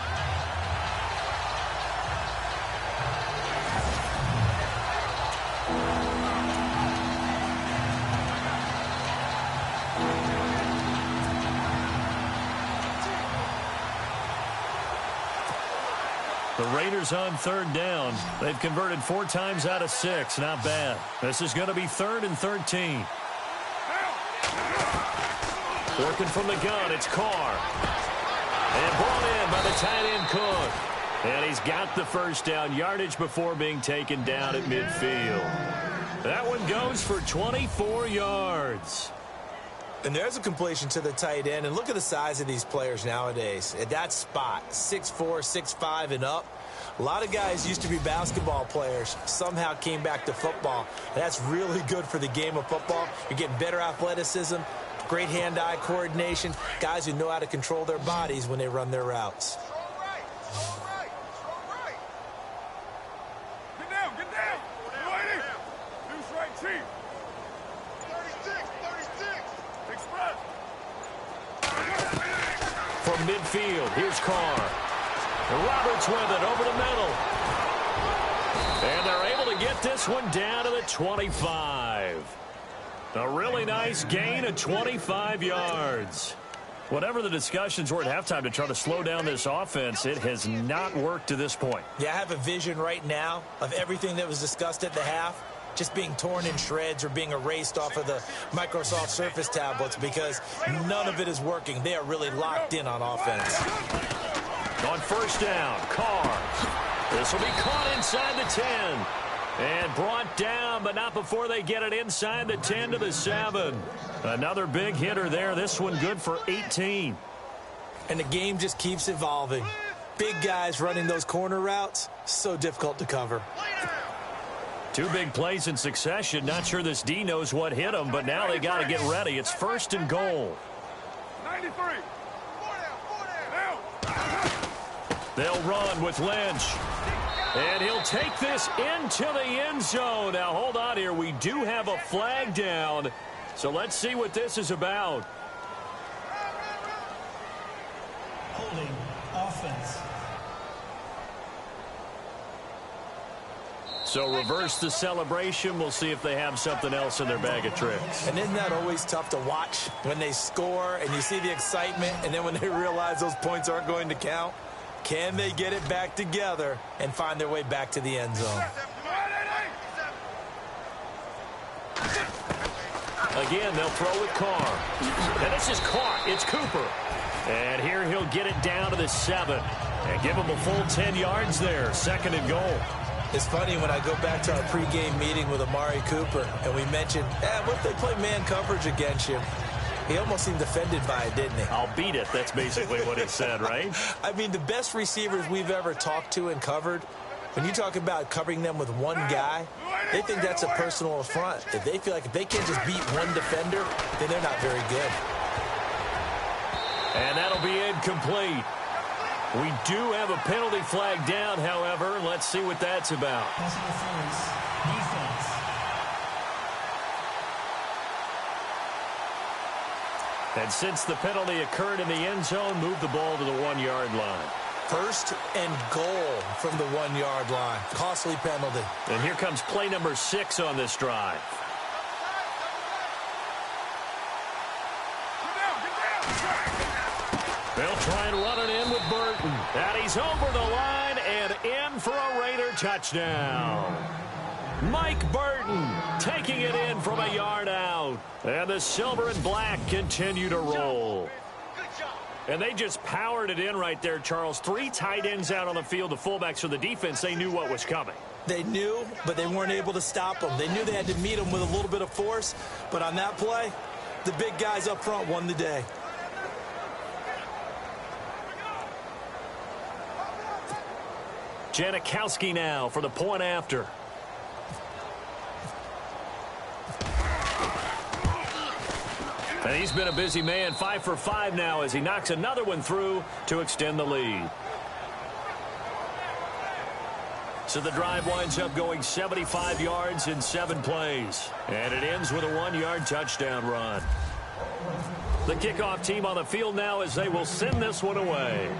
The Raiders on third down. They've converted 4 times out of 6. Not bad. This is going to be 3rd and 13. Working from the gun, it's Carr. And brought in by the tight end Cook. And he's got the first down yardage before being taken down at midfield. That one goes for 24 yards. And there's a completion to the tight end. And look at the size of these players nowadays. At that spot, 6'4", 6'5", and up. A lot of guys used to be basketball players, somehow came back to football. That's really good for the game of football. You're getting better athleticism, great hand-eye coordination, guys who know how to control their bodies when they run their routes. Get down. Blue 80. Loose right, chief. 36. Express. From midfield, here's Carr. Roberts with it over the middle. And they're able to get this one down to the 25. A really nice gain of 25 yards. Whatever the discussions were at halftime to try to slow down this offense, it has not worked to this point. Yeah, I have a vision right now of everything that was discussed at the half just being torn in shreds or being erased off of the Microsoft Surface tablets because none of it is working. They are really locked in on offense. On first down, Carr. This will be caught inside the 10. And brought down, but not before they get it inside the 10 to the 7. Another big hitter there. This one good for 18. And the game just keeps evolving. Big guys running those corner routes, so difficult to cover. 2 big plays in succession. Not sure this D knows what hit him, but now they got to get ready. It's 1st and goal. 93. They'll run with Lynch. And he'll take this into the end zone. Now, hold on here. We do have a flag down. So let's see what this is about. Holding offense. So reverse the celebration. We'll see if they have something else in their bag of tricks. And isn't that always tough to watch when they score and you see the excitement and then when they realize those points aren't going to count? Can they get it back together and find their way back to the end zone? Again, they'll throw with Carr. And this is caught. It's Cooper. And here he'll get it down to the 7. And give him a full 10 yards there. 2nd and goal. It's funny when I go back to our pregame meeting with Amari Cooper, and we mentioned, what if they play man coverage against you? He almost seemed offended by it, didn't he? I'll beat it. That's basically what he said, right? I mean, the best receivers we've ever talked to and covered, when you talk about covering them with one guy, they think that's a personal affront. If they feel like if they can't just beat one defender, then they're not very good. And that'll be incomplete. We do have a penalty flag down, however. Let's see what that's about. Defense. And since the penalty occurred in the end zone, move the ball to the 1-yard line. 1st and goal from the 1-yard line. Costly penalty. And here comes play number 6 on this drive. They'll try and run it in with Burton. And he's over the line and in for a Raider touchdown. Mike Burton taking it in from a yard out. And the silver and black continue to roll. And they just powered it in right there, Charles. 3 tight ends out on the field, the fullbacks for the defense. They knew what was coming. They knew, but they weren't able to stop them. They knew they had to meet them with a little bit of force. But on that play, the big guys up front won the day. Janikowski now for the point after. And he's been a busy man, 5 for 5 now as he knocks another one through to extend the lead. So the drive winds up going 75 yards in 7 plays. And it ends with a 1-yard touchdown run. The kickoff team on the field now as they will send this one away.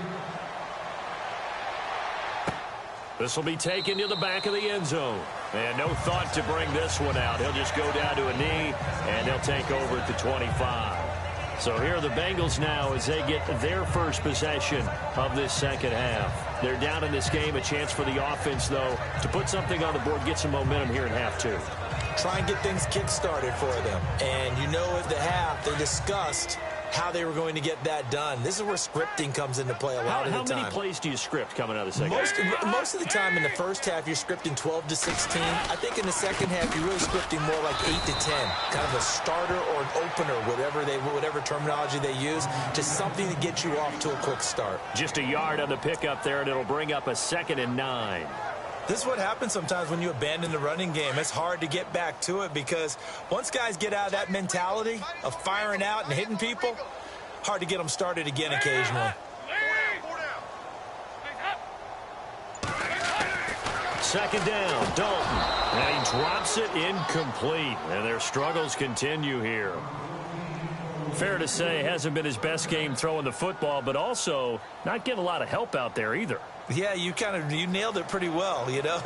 This will be taken to the back of the end zone. And no thought to bring this one out. He'll just go down to a knee, and they'll take over at the 25. So here are the Bengals now as they get their first possession of this second half. They're down in this game. A chance for the offense, though, to put something on the board, get some momentum here in half 2. Try and get things kick-started for them. And you know at the half, they discussed how they were going to get that done. This is where scripting comes into play a lot of the time. How many plays do you script coming out of the second half? Most of the time in the first half, you're scripting 12 to 16. I think in the second half, you're really scripting more like 8 to 10. Kind of a starter or an opener, whatever terminology they use, just something to get you off to a quick start. Just a yard on the pickup there, and it'll bring up a 2nd and 9. This is what happens sometimes when you abandon the running game. It's hard to get back to it because once guys get out of that mentality of firing out and hitting people, hard to get them started again occasionally. 2nd down, Dalton. And he drops it incomplete. And their struggles continue here. Fair to say, hasn't been his best game throwing the football, but also not getting a lot of help out there either. Yeah, you nailed it pretty well, you know.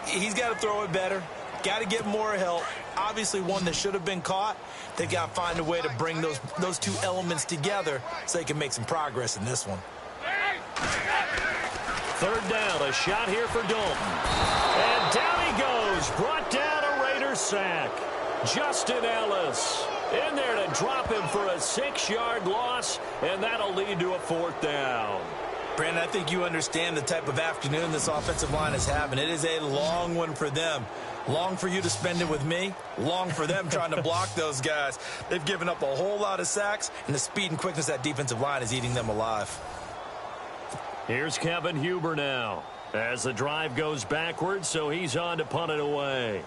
He's got to throw it better. Got to get more help. Obviously one that should have been caught. They got to find a way to bring those 2 elements together so they can make some progress in this one. 3rd down, a shot here for Dalton. And down he goes. Brought down a Raiders sack. Justin Ellis in there to drop him for a 6-yard loss, and that'll lead to a 4th down. Brandon, I think you understand the type of afternoon this offensive line is having. It is a long one for them. Long for you to spend it with me. Long for them trying to block those guys. They've given up a whole lot of sacks, and the speed and quickness of that defensive line is eating them alive. Here's Kevin Huber now as the drive goes backwards, so he's on to punt it away.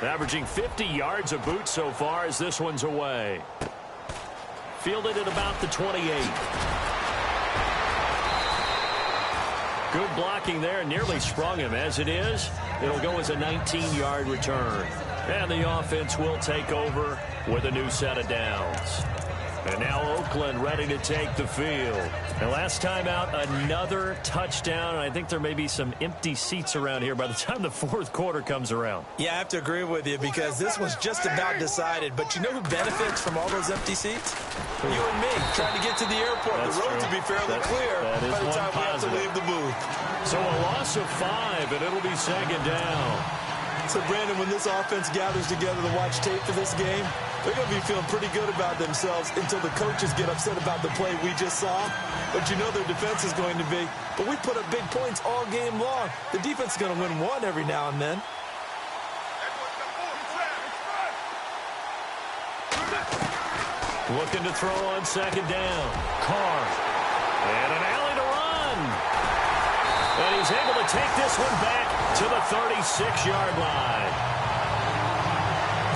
Averaging 50 yards a boot so far as this one's away. Fielded at about the 28. Good blocking there, nearly sprung him. As it is, it'll go as a 19-yard return. And the offense will take over with a new set of downs. And now Oakland ready to take the field. And last time out, another touchdown. And I think there may be some empty seats around here by the time the fourth quarter comes around. Yeah, I have to agree with you because this was just about decided. But you know who benefits from all those empty seats? You and me, trying to get to the airport. That's the road true. to be fairly clear by the time we have to leave the booth. So a loss of 5, and it'll be second down. So, Brandon, when this offense gathers together to watch tape for this game, they're going to be feeling pretty good about themselves until the coaches get upset about the play we just saw. But you know their defense is going to be. But we put up big points all game long. The defense is going to win one every now and then. Looking to throw on second down. Carr. And an alley to run. And he's able to take this one back to the 36-yard line.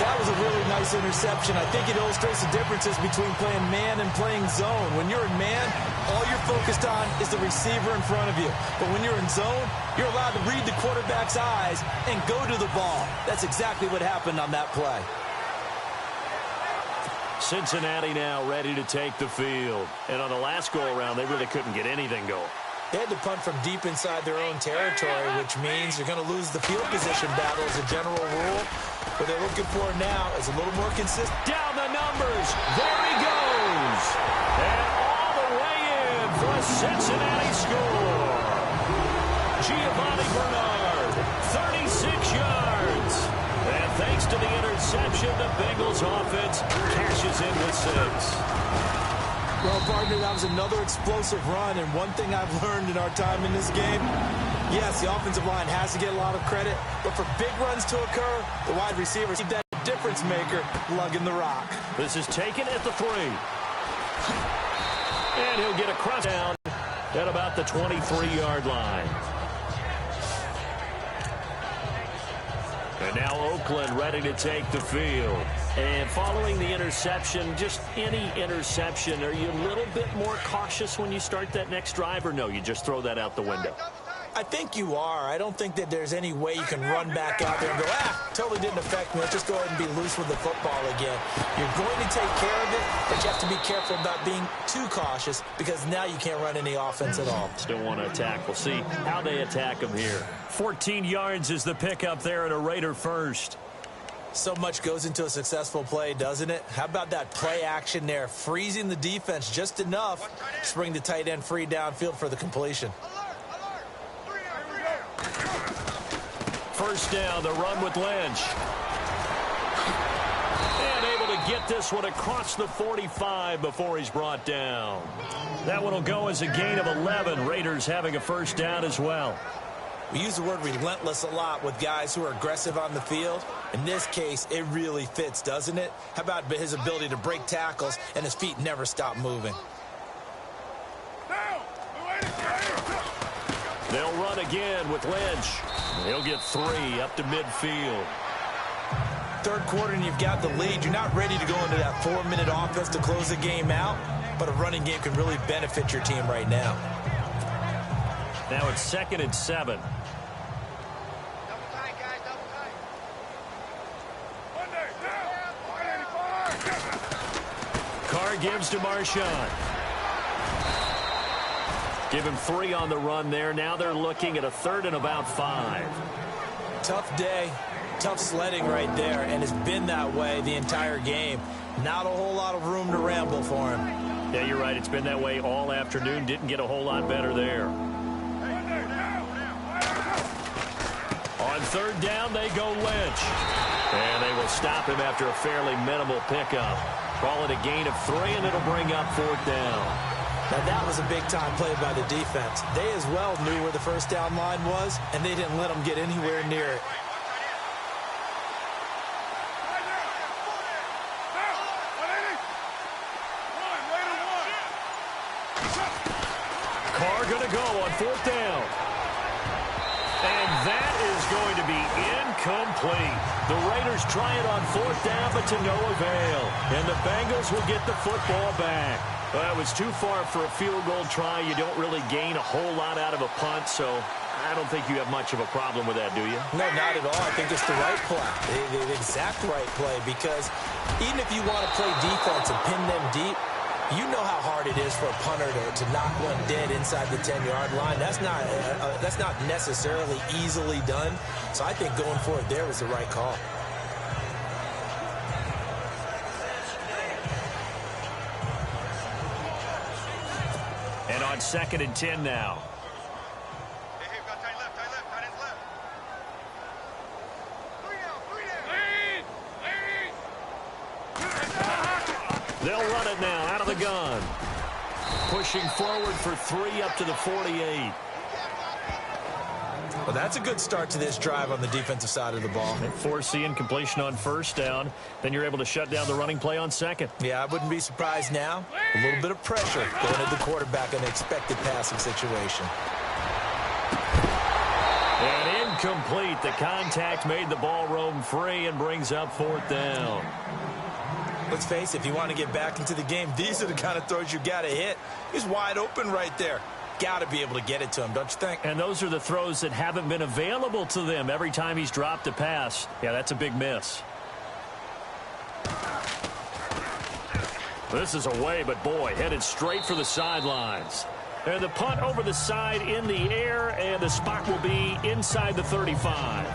That was a really nice interception. I think it illustrates the differences between playing man and playing zone. When you're in man, all you're focused on is the receiver in front of you. But when you're in zone, you're allowed to read the quarterback's eyes and go to the ball. That's exactly what happened on that play. Cincinnati now ready to take the field. And on the last go-around, they really couldn't get anything going. They had to punt from deep inside their own territory, which means you're going to lose the field position battle as a general rule. What they're looking for now is a little more consistent. Down the numbers. There he goes. And all the way in for a Cincinnati score. Giovanni Bernard, 36 yards. And thanks to the interception, the Bengals offense cashes in with 6. Well, partner, that was another explosive run, and one thing I've learned in our time in this game, yes, the offensive line has to get a lot of credit, but for big runs to occur, the wide receivers, that difference maker, lugging the rock. This is taken at the 3. And he'll get a cross down at about the 23-yard line. And now Oakland ready to take the field. And following the interception, just any interception, are you a little bit more cautious when you start that next drive, or no, you just throw that out the window? I think you are. I don't think that there's any way you can run back out there and go, totally didn't affect me. Let's just go ahead and be loose with the football again. You're going to take care of it, but you have to be careful about being too cautious because now you can't run any offense at all. Still want to attack. We'll see how they attack them here. 14 yards is the pickup there, and a Raider first. So much goes into a successful play, doesn't it? How about that play action there, freezing the defense just enough to bring the tight end free downfield for the completion. First down, the run with Lynch. And able to get this one across the 45 before he's brought down. That one will go as a gain of 11. Raiders having a first down as well. We use the word relentless a lot with guys who are aggressive on the field. In this case, it really fits, doesn't it? How about his ability to break tackles and his feet never stop moving? They'll run again with Lynch. He'll get 3 up to midfield. Third quarter and you've got the lead. You're not ready to go into that 4-minute offense to close the game out, but a running game can really benefit your team right now. Now it's 2nd and 7. Carr gives to Marshawn. Give him 3 on the run there. Now they're looking at a 3rd and about 5. Tough day, tough sledding right there, and it's been that way the entire game. Not a whole lot of room to ramble for him. Yeah, you're right. It's been that way all afternoon. Didn't get a whole lot better there. On 3rd down, they go Lynch. And they will stop him after a fairly minimal pickup. Call it a gain of 3, and it'll bring up 4th down. Now, that was a big-time play by the defense. They as well knew where the first down line was, and they didn't let them get anywhere near it. Carr going to go on 4th down. And that is going to be incomplete. The Raiders try it on 4th down, but to no avail. And the Bengals will get the football back. Well, it was too far for a field goal try. You don't really gain a whole lot out of a punt, so I don't think you have much of a problem with that, do you? No, not at all. I think it's the right play, the exact right play, because even if you want to play defense and pin them deep, You know how hard it is for a punter to knock one dead inside the 10-yard line. That's not necessarily easily done. So I think going for it there was the right call. And on 2nd and 10 now. Hey, we got tight left, tight ends left. Lead! They'll run it now out of the gun. Pushing forward for 3 up to the 48. Well, that's a good start to this drive on the defensive side of the ball. They force the incompletion on 1st down. Then you're able to shut down the running play on 2nd. Yeah, I wouldn't be surprised now. A little bit of pressure going at the quarterback in an expected passing situation. And incomplete. The contact made the ball roam free and brings up 4th down. Let's face it, if you want to get back into the game, these are the kind of throws you got to hit. He's wide open right there. Got to be able to get it to him, don't you think? And those are the throws that haven't been available to them every time he's dropped a pass. Yeah, that's a big miss. This is away, but boy, headed straight for the sidelines. And the punt over the side in the air, and the spot will be inside the 35.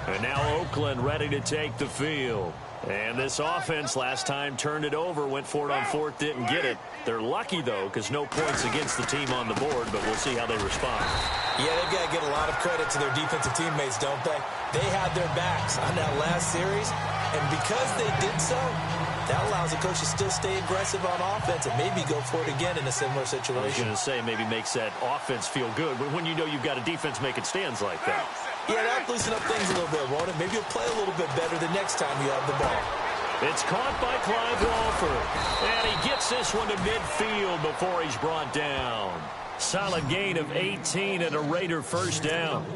And now Oakland ready to take the field. And this offense last time turned it over, went for it on 4th, didn't get it. They're lucky, though, because no points against the team on the board, but we'll see how they respond. Yeah, they've got to give a lot of credit to their defensive teammates, don't they? They had their backs on that last series, and because they did so, that allows the coach to still stay aggressive on offense and maybe go for it again in a similar situation. I was going to say, maybe makes that offense feel good, but when you know you've got a defense making stands like that. Yeah, that'll loosen up things a little bit, won't it? Maybe you'll play a little bit better the next time you have the ball. It's caught by Clive Walford, and he gets this one to midfield before he's brought down. Solid gain of 18 and a Raider 1st down.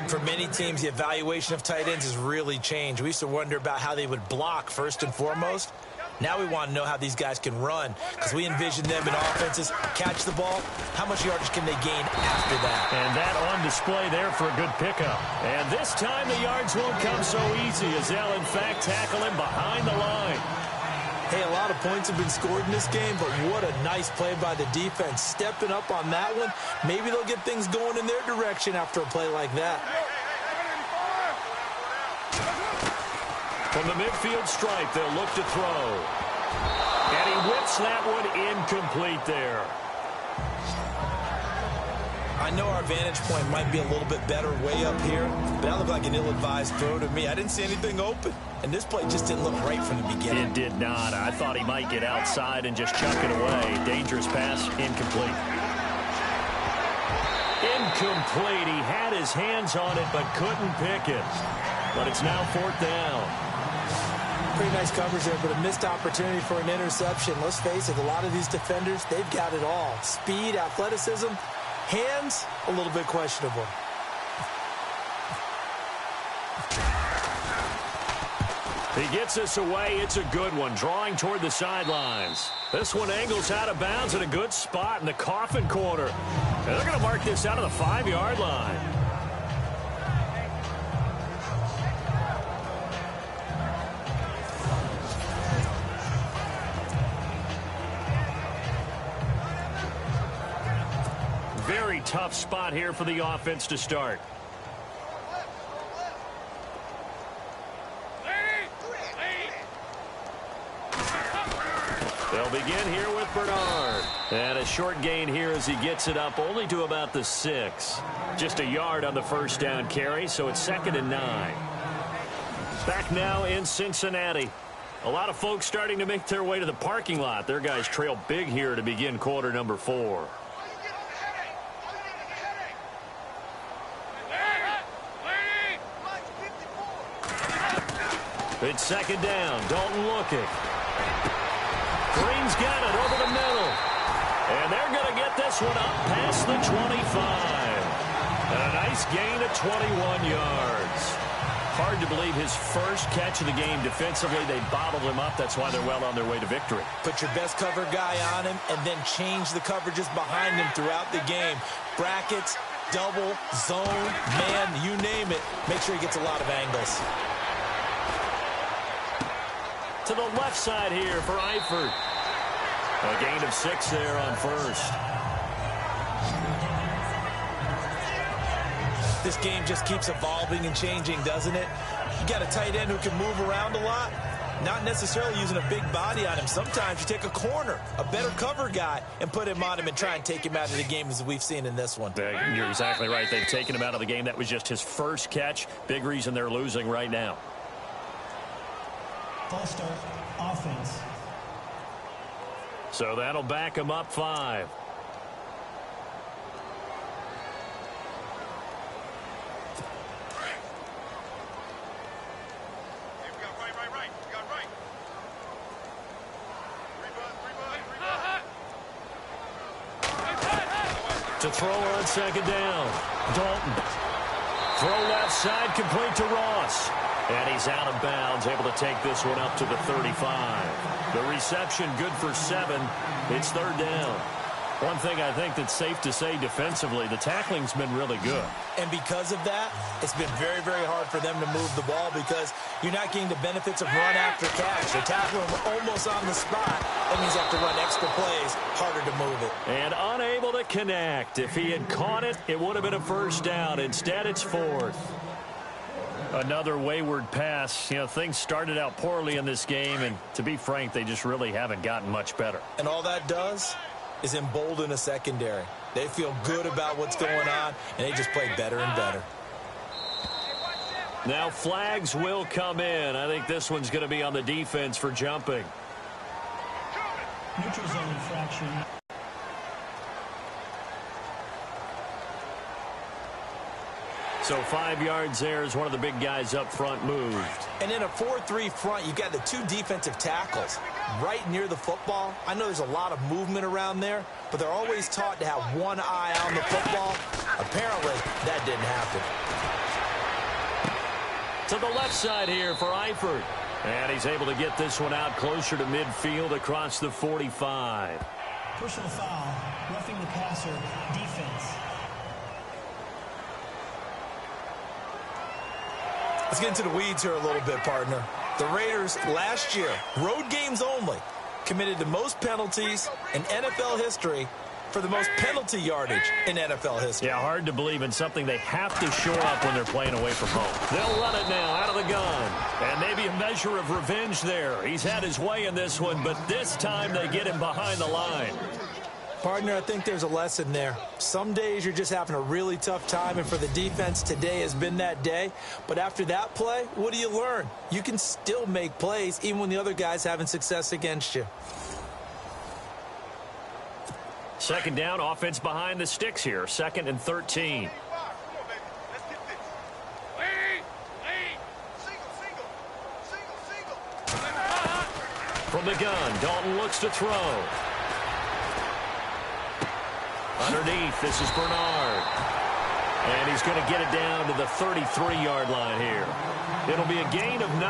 For many teams, the evaluation of tight ends has really changed. We used to wonder about how they would block first and foremost. Now we want to know how these guys can run, because we envision them in offenses, catch the ball, how much yardage can they gain after that? And that on display there for a good pickup. And this time the yards won't come so easy as they'll in fact tackle him behind the line. Hey, a lot of points have been scored in this game, but what a nice play by the defense. Stepping up on that one, maybe they'll get things going in their direction after a play like that. From the midfield stripe, they'll look to throw. And he whips that one incomplete there. I know our vantage point might be a little bit better way up here, but that looked like an ill-advised throw to me. I didn't see anything open, and this play just didn't look right from the beginning. It did not. I thought he might get outside and just chuck it away. Dangerous pass, incomplete. Incomplete. He had his hands on it, but couldn't pick it. But it's now 4th down. Pretty nice coverage there, but a missed opportunity for an interception. Let's face it, a lot of these defenders, they've got it all. Speed, athleticism, hands, a little bit questionable. He gets this away. It's a good one, drawing toward the sidelines. This one angles out of bounds at a good spot in the coffin corner. And they're going to mark this out of the 5-yard line. Very tough spot here for the offense to start. They'll begin here with Bernard. And a short gain here as he gets it up only to about the 6. Just a yard on the 1st down carry, so it's 2nd and 9. Back now in Cincinnati. A lot of folks starting to make their way to the parking lot. Their guys trail big here to begin quarter number 4. It's 2nd down. Dalton looking. Green's got it over the middle. And they're going to get this one up past the 25. And a nice gain of 21 yards. Hard to believe his first catch of the game defensively. They bottled him up. That's why they're well on their way to victory. Put your best cover guy on him and then change the coverages behind him throughout the game. Brackets, double, zone, man, you name it. Make sure he gets a lot of angles. To the left side here for Eifert. A gain of 6 there on first. This game just keeps evolving and changing, doesn't it? You got a tight end who can move around a lot, not necessarily using a big body on him. Sometimes you take a corner, a better cover guy, and put him on him and try and take him out of the game, as we've seen in this one. You're exactly right. They've taken him out of the game. That was just his first catch. Big reason they're losing right now. False start, offense. So that'll back him up 5. To throw on second down. Dalton. Throw left side, complete to Ross. And he's out of bounds, able to take this one up to the 35. The reception good for 7. It's third down. One thing I think that's safe to say defensively, the tackling's been really good. And because of that, it's been very, very hard for them to move the ball because you're not getting the benefits of run after catch. They tackle him almost on the spot. That means you have to run extra plays, harder to move it. And unable to connect. If he had caught it, it would have been a first down. Instead, it's 4th. Another wayward pass. You know, things started out poorly in this game, and to be frank, they just really haven't gotten much better. And all that does is embolden a secondary. They feel good about what's going on, and they just play better and better. Now flags will come in. I think this one's going to be on the defense for jumping. Neutral zone infraction. So 5 yards there as one of the big guys up front moved. And in a 4-3 front, you've got the 2 defensive tackles right near the football. I know there's a lot of movement around there, but they're always taught to have one eye on the football. Apparently, that didn't happen. To the left side here for Eifert. And he's able to get this one out closer to midfield across the 45. Personal foul, roughing the passer, defense. Let's get into the weeds here a little bit, partner. The Raiders last year, road games only, committed the most penalties in NFL history for the most penalty yardage in NFL history. Yeah, hard to believe in something they have to shore up when they're playing away from home. They'll run it now out of the gun. And maybe a measure of revenge there. He's had his way in this one, but this time they get him behind the line. Partner, I think there's a lesson there. Some days you're just having a really tough time, and for the defense, today has been that day. But after that play, what do you learn? You can still make plays even when the other guy's having success against you. Second down, offense behind the sticks here. 2nd and 13. From the gun, Dalton looks to throw. Underneath, this is Bernard. And he's going to get it down to the 33-yard line here. It'll be a gain of 9,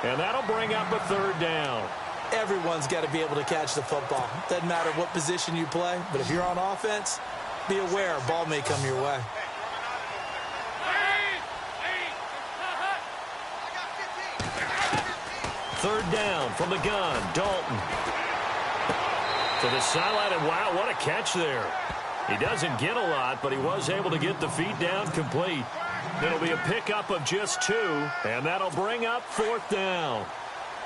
and that'll bring up a third down. Everyone's got to be able to catch the football. Doesn't matter what position you play, but if you're on offense, be aware a ball may come your way. Third down from the gun, Dalton. To the sideline, and wow, what a catch there. He doesn't get a lot, but he was able to get the feet down complete. It'll be a pickup of just 2, and that'll bring up 4th down.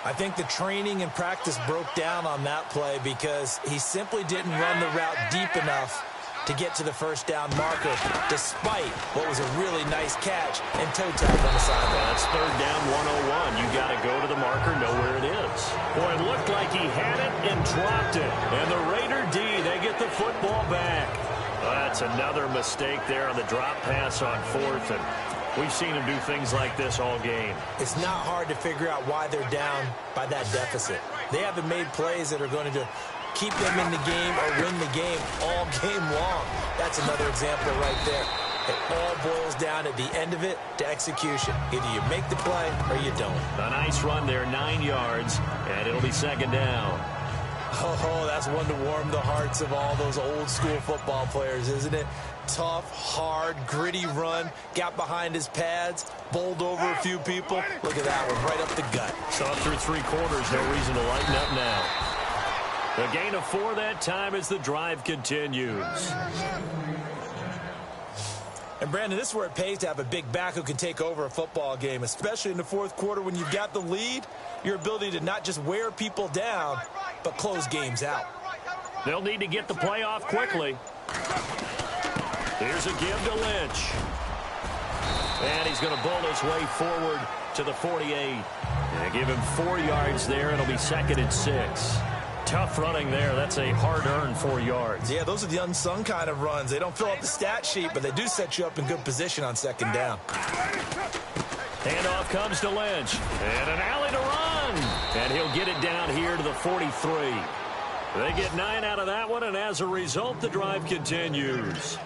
I think the training and practice broke down on that play because he simply didn't run the route deep enough to get to the first down marker, despite what was a really nice catch and toe tap on the sideline. That's third down 101. You got to go to the marker, know where it is. Boy, it looked like he had it and dropped it. And the Raider D, they get the football back. That's another mistake there on the drop pass on 4th, and we've seen him do things like this all game. It's not hard to figure out why they're down by that deficit. They haven't made plays that are going to keep them in the game or win the game all game long. That's another example right there. It all boils down at the end of it to execution. Either you make the play or you don't. A nice run there, 9 yards, and it'll be second down. Oh, that's one to warm the hearts of all those old school football players, isn't it? Tough, hard, gritty run, got behind his pads, bowled over a few people. Look at that one, right up the gut. So through 3 quarters, no reason to lighten up now. A gain of 4 that time as the drive continues. And, Brandon, this is where it pays to have a big back who can take over a football game, especially in the fourth quarter when you've got the lead. Your ability to not just wear people down, but close games out. They'll need to get the play off quickly. Here's a give to Lynch. And he's going to bull his way forward to the 48. And give him 4 yards there. It'll be 2nd and 6. Tough running there. That's a hard-earned 4 yards. Yeah, those are the unsung kind of runs. They don't fill up the stat sheet, but they do set you up in good position on 2nd down. Handoff comes to Lynch. And an alley to run. And he'll get it down here to the 43. They get 9 out of that one, and as a result, the drive continues.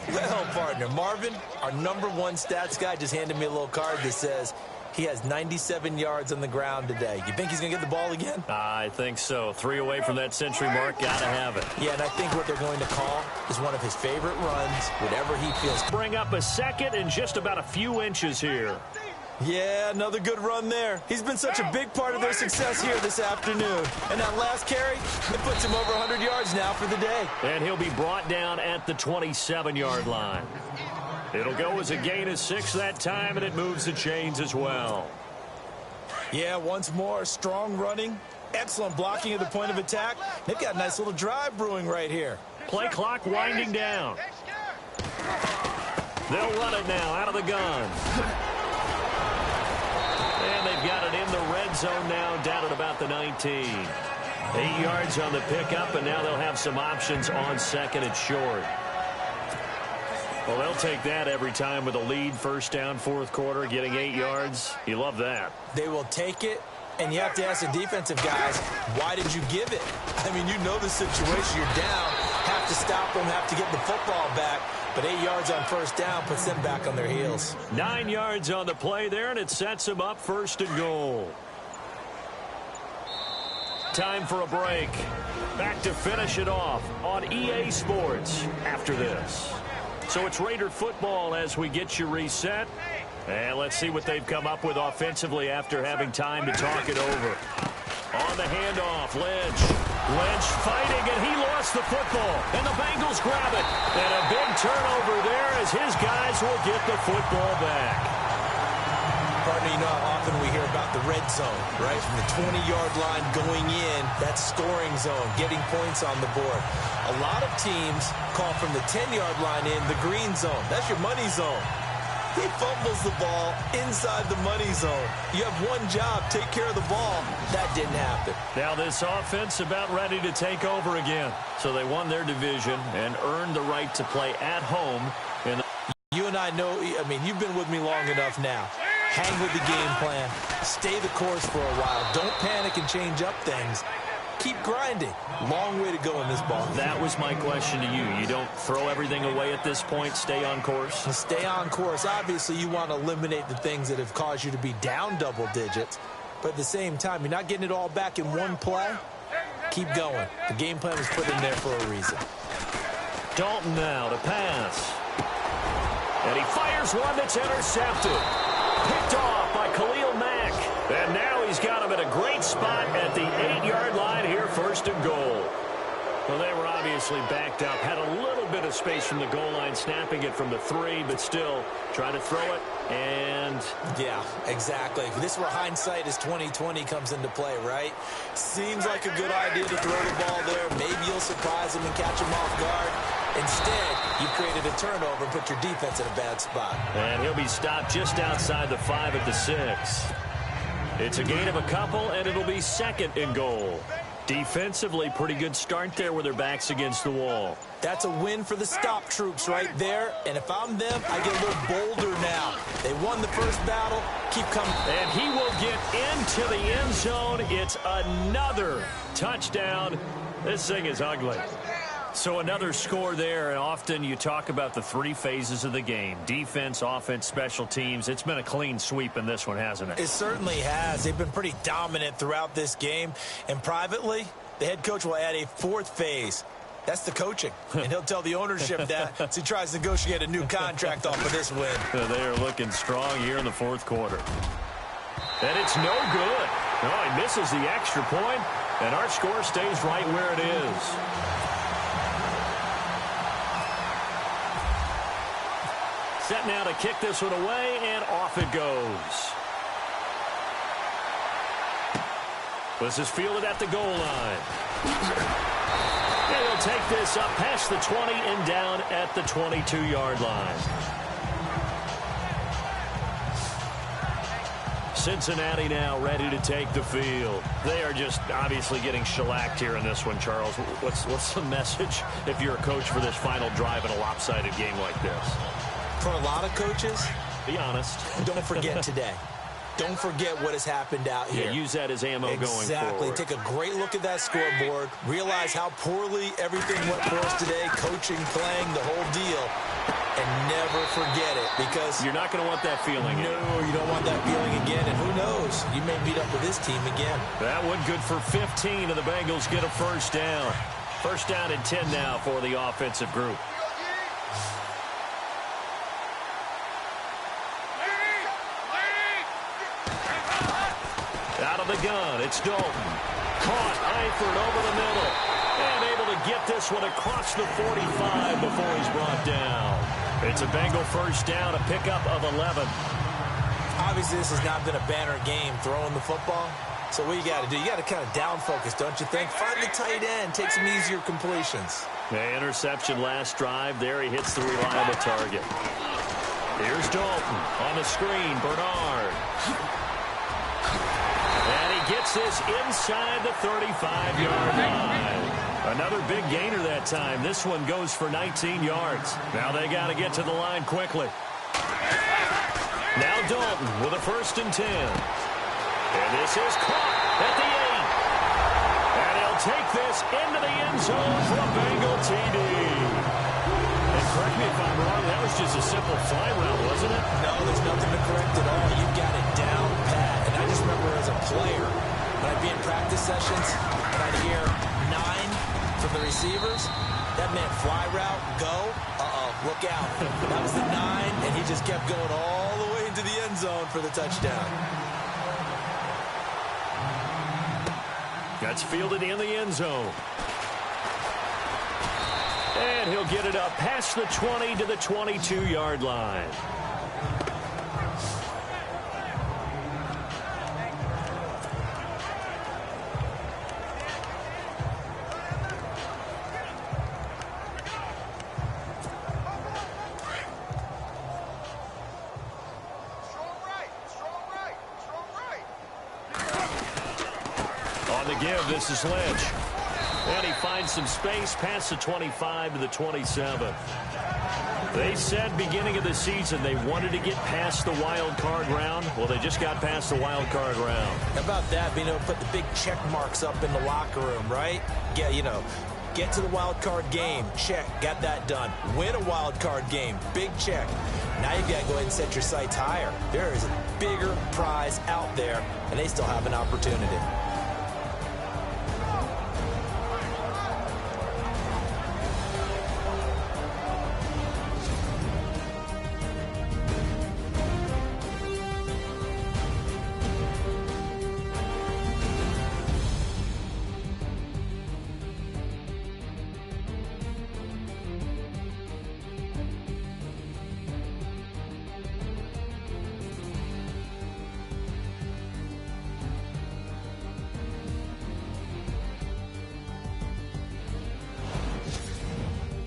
Well, partner, Marvin, our #1 stats guy, just handed me a little card that says he has 97 yards on the ground today. You think he's going to get the ball again? I think so. 3 away from that century mark. Got to have it. Yeah, and I think what they're going to call is one of his favorite runs, whatever he feels. Bring up a 2nd and just about a few inches here. Yeah, another good run there. He's been such a big part of their success here this afternoon. And that last carry, it puts him over 100 yards now for the day. And he'll be brought down at the 27-yard line. It'll go as a gain of 6 that time, and it moves the chains as well. Yeah, once more, strong running, excellent blocking at the point of attack. They've got a nice little drive brewing right here. Play clock winding down. They'll run it now out of the gun. And they've got it in the red zone now, down at about the 19. 8 yards on the pickup, and now they'll have some options on 2nd and short. Well, they'll take that every time with a lead, 1st down, 4th quarter, getting 8 yards. You love that. They will take it, and you have to ask the defensive guys, why did you give it? I mean, you know the situation. You're down, have to stop them, have to get the football back. But 8 yards on 1st down puts them back on their heels. 9 yards on the play there, and it sets them up 1st and goal. Time for a break. Back to finish it off on EA Sports after this. So it's Raider football as we get you reset. And let's see what they've come up with offensively after having time to talk it over. On the handoff, Lynch. Lynch fighting, and he lost the football. And the Bengals grab it. And a big turnover there as his guys will get the football back. Partner, you know how often we hear about the red zone, right? From the 20-yard line going in, that scoring zone, getting points on the board. A lot of teams call from the 10-yard line in the green zone. That's your money zone. He fumbles the ball inside the money zone. You have one job, take care of the ball. That didn't happen. Now this offense about ready to take over again. So they won their division and earned the right to play at home. You and I know, I mean, you've been with me long enough now. Hang with the game plan. Stay the course for a while. Don't panic and change up things. Keep grinding. Long way to go in this ball. That was my question to you. You don't throw everything away at this point. Stay on course. Stay on course. Obviously, you want to eliminate the things that have caused you to be down double digits. But at the same time, you're not getting it all back in one play. Keep going. The game plan was put in there for a reason. Dalton now to pass. And he fires one that's intercepted. Picked off by Khalil Mack. And now he's got him at a great spot at the 8-yard line here, 1st and goal. Well, they were obviously backed up. Had a little bit of space from the goal line, snapping it from the 3, but still trying to throw it. And yeah, exactly. This is where hindsight is 20/20 comes into play, right? Seems like a good idea to throw the ball there. Maybe you'll surprise him and catch him off guard. Instead, you created a turnover and put your defense in a bad spot. And he'll be stopped just outside the 5 at the 6. It's a gain of a couple, and it'll be 2nd and goal. Defensively, pretty good start there with their backs against the wall. That's a win for the stop troops right there. And if I'm them, I get a little bolder now. They won the first battle. Keep coming. And he will get into the end zone. It's another touchdown. This thing is ugly. So another score there, and often you talk about the 3 phases of the game. Defense, offense, special teams. It's been a clean sweep in this one, hasn't it? It certainly has. They've been pretty dominant throughout this game. And privately, the head coach will add a 4th phase. That's the coaching. And he'll tell the ownership that as he tries to negotiate a new contract off of this win. They are looking strong here in the 4th quarter. And it's no good. No, he misses the extra point. And our score stays right where it is. Set now to kick this one away, and off it goes. This is fielded at the goal line. And he'll take this up past the 20 and down at the 22-yard line. Cincinnati now ready to take the field. They are just obviously getting shellacked here in this one, Charles. What's the message if you're a coach for this final drive in a lopsided game like this? For a lot of coaches, be honest. Don't forget today. Don't forget what has happened out here. Yeah, use that as ammo going forward. Exactly. Take a great look at that scoreboard. Realize how poorly everything went for us today. Coaching, playing, the whole deal. And never forget it, because you're not going to want that feeling again. No, you don't want that feeling again. And who knows? You may meet up with this team again. That one good for 15, and the Bengals get a first down. First down and 10 now for the offensive group. Out of the gun, it's Dalton. Caught, Eifert over the middle. And able to get this one across the 45 before he's brought down. It's a Bengal first down, a pickup of 11. Obviously, this has not been a banner game throwing the football. So what you got to do, you got to kind of down focus, don't you think? Find the tight end, take some easier completions. The interception last drive. There he hits the reliable target. Here's Dalton on the screen, Bernard. And he gets this inside the 35-yard line. Another big gainer that time. This one goes for 19 yards. Now they got to get to the line quickly. Now Dalton with a 1st and 10. And this is caught at the 8. And he'll take this into the end zone for a Bengal TD. And correct me if I'm wrong, that was just a simple fly route, wasn't it? No, there's nothing to correct at all. You've got it down pat. And I just remember as a player, when I'd be in practice sessions, and I'd hear 9 from the receivers, that meant fly route, go, look out. That was the 9, and he just kept going all the way into the end zone for the touchdown. That's fielded in the end zone. And he'll get it up past the 20 to the 22-yard line. This is Lynch. And he finds some space past the 25 to the 27. They said beginning of the season they wanted to get past the wild card round. Well, they just got past the wild card round. How about that, being able to put the big check marks up in the locker room, right? Get to the wild card game, check, got that done. Win a wild card game, big check. Now you've got to go ahead and set your sights higher. There is a bigger prize out there, and they still have an opportunity.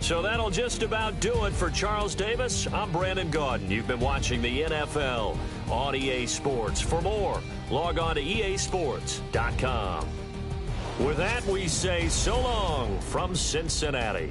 So that'll just about do it for Charles Davis. I'm Brandon Gaudin. You've been watching the NFL on EA Sports. For more, log on to easports.com. With that, we say so long from Cincinnati.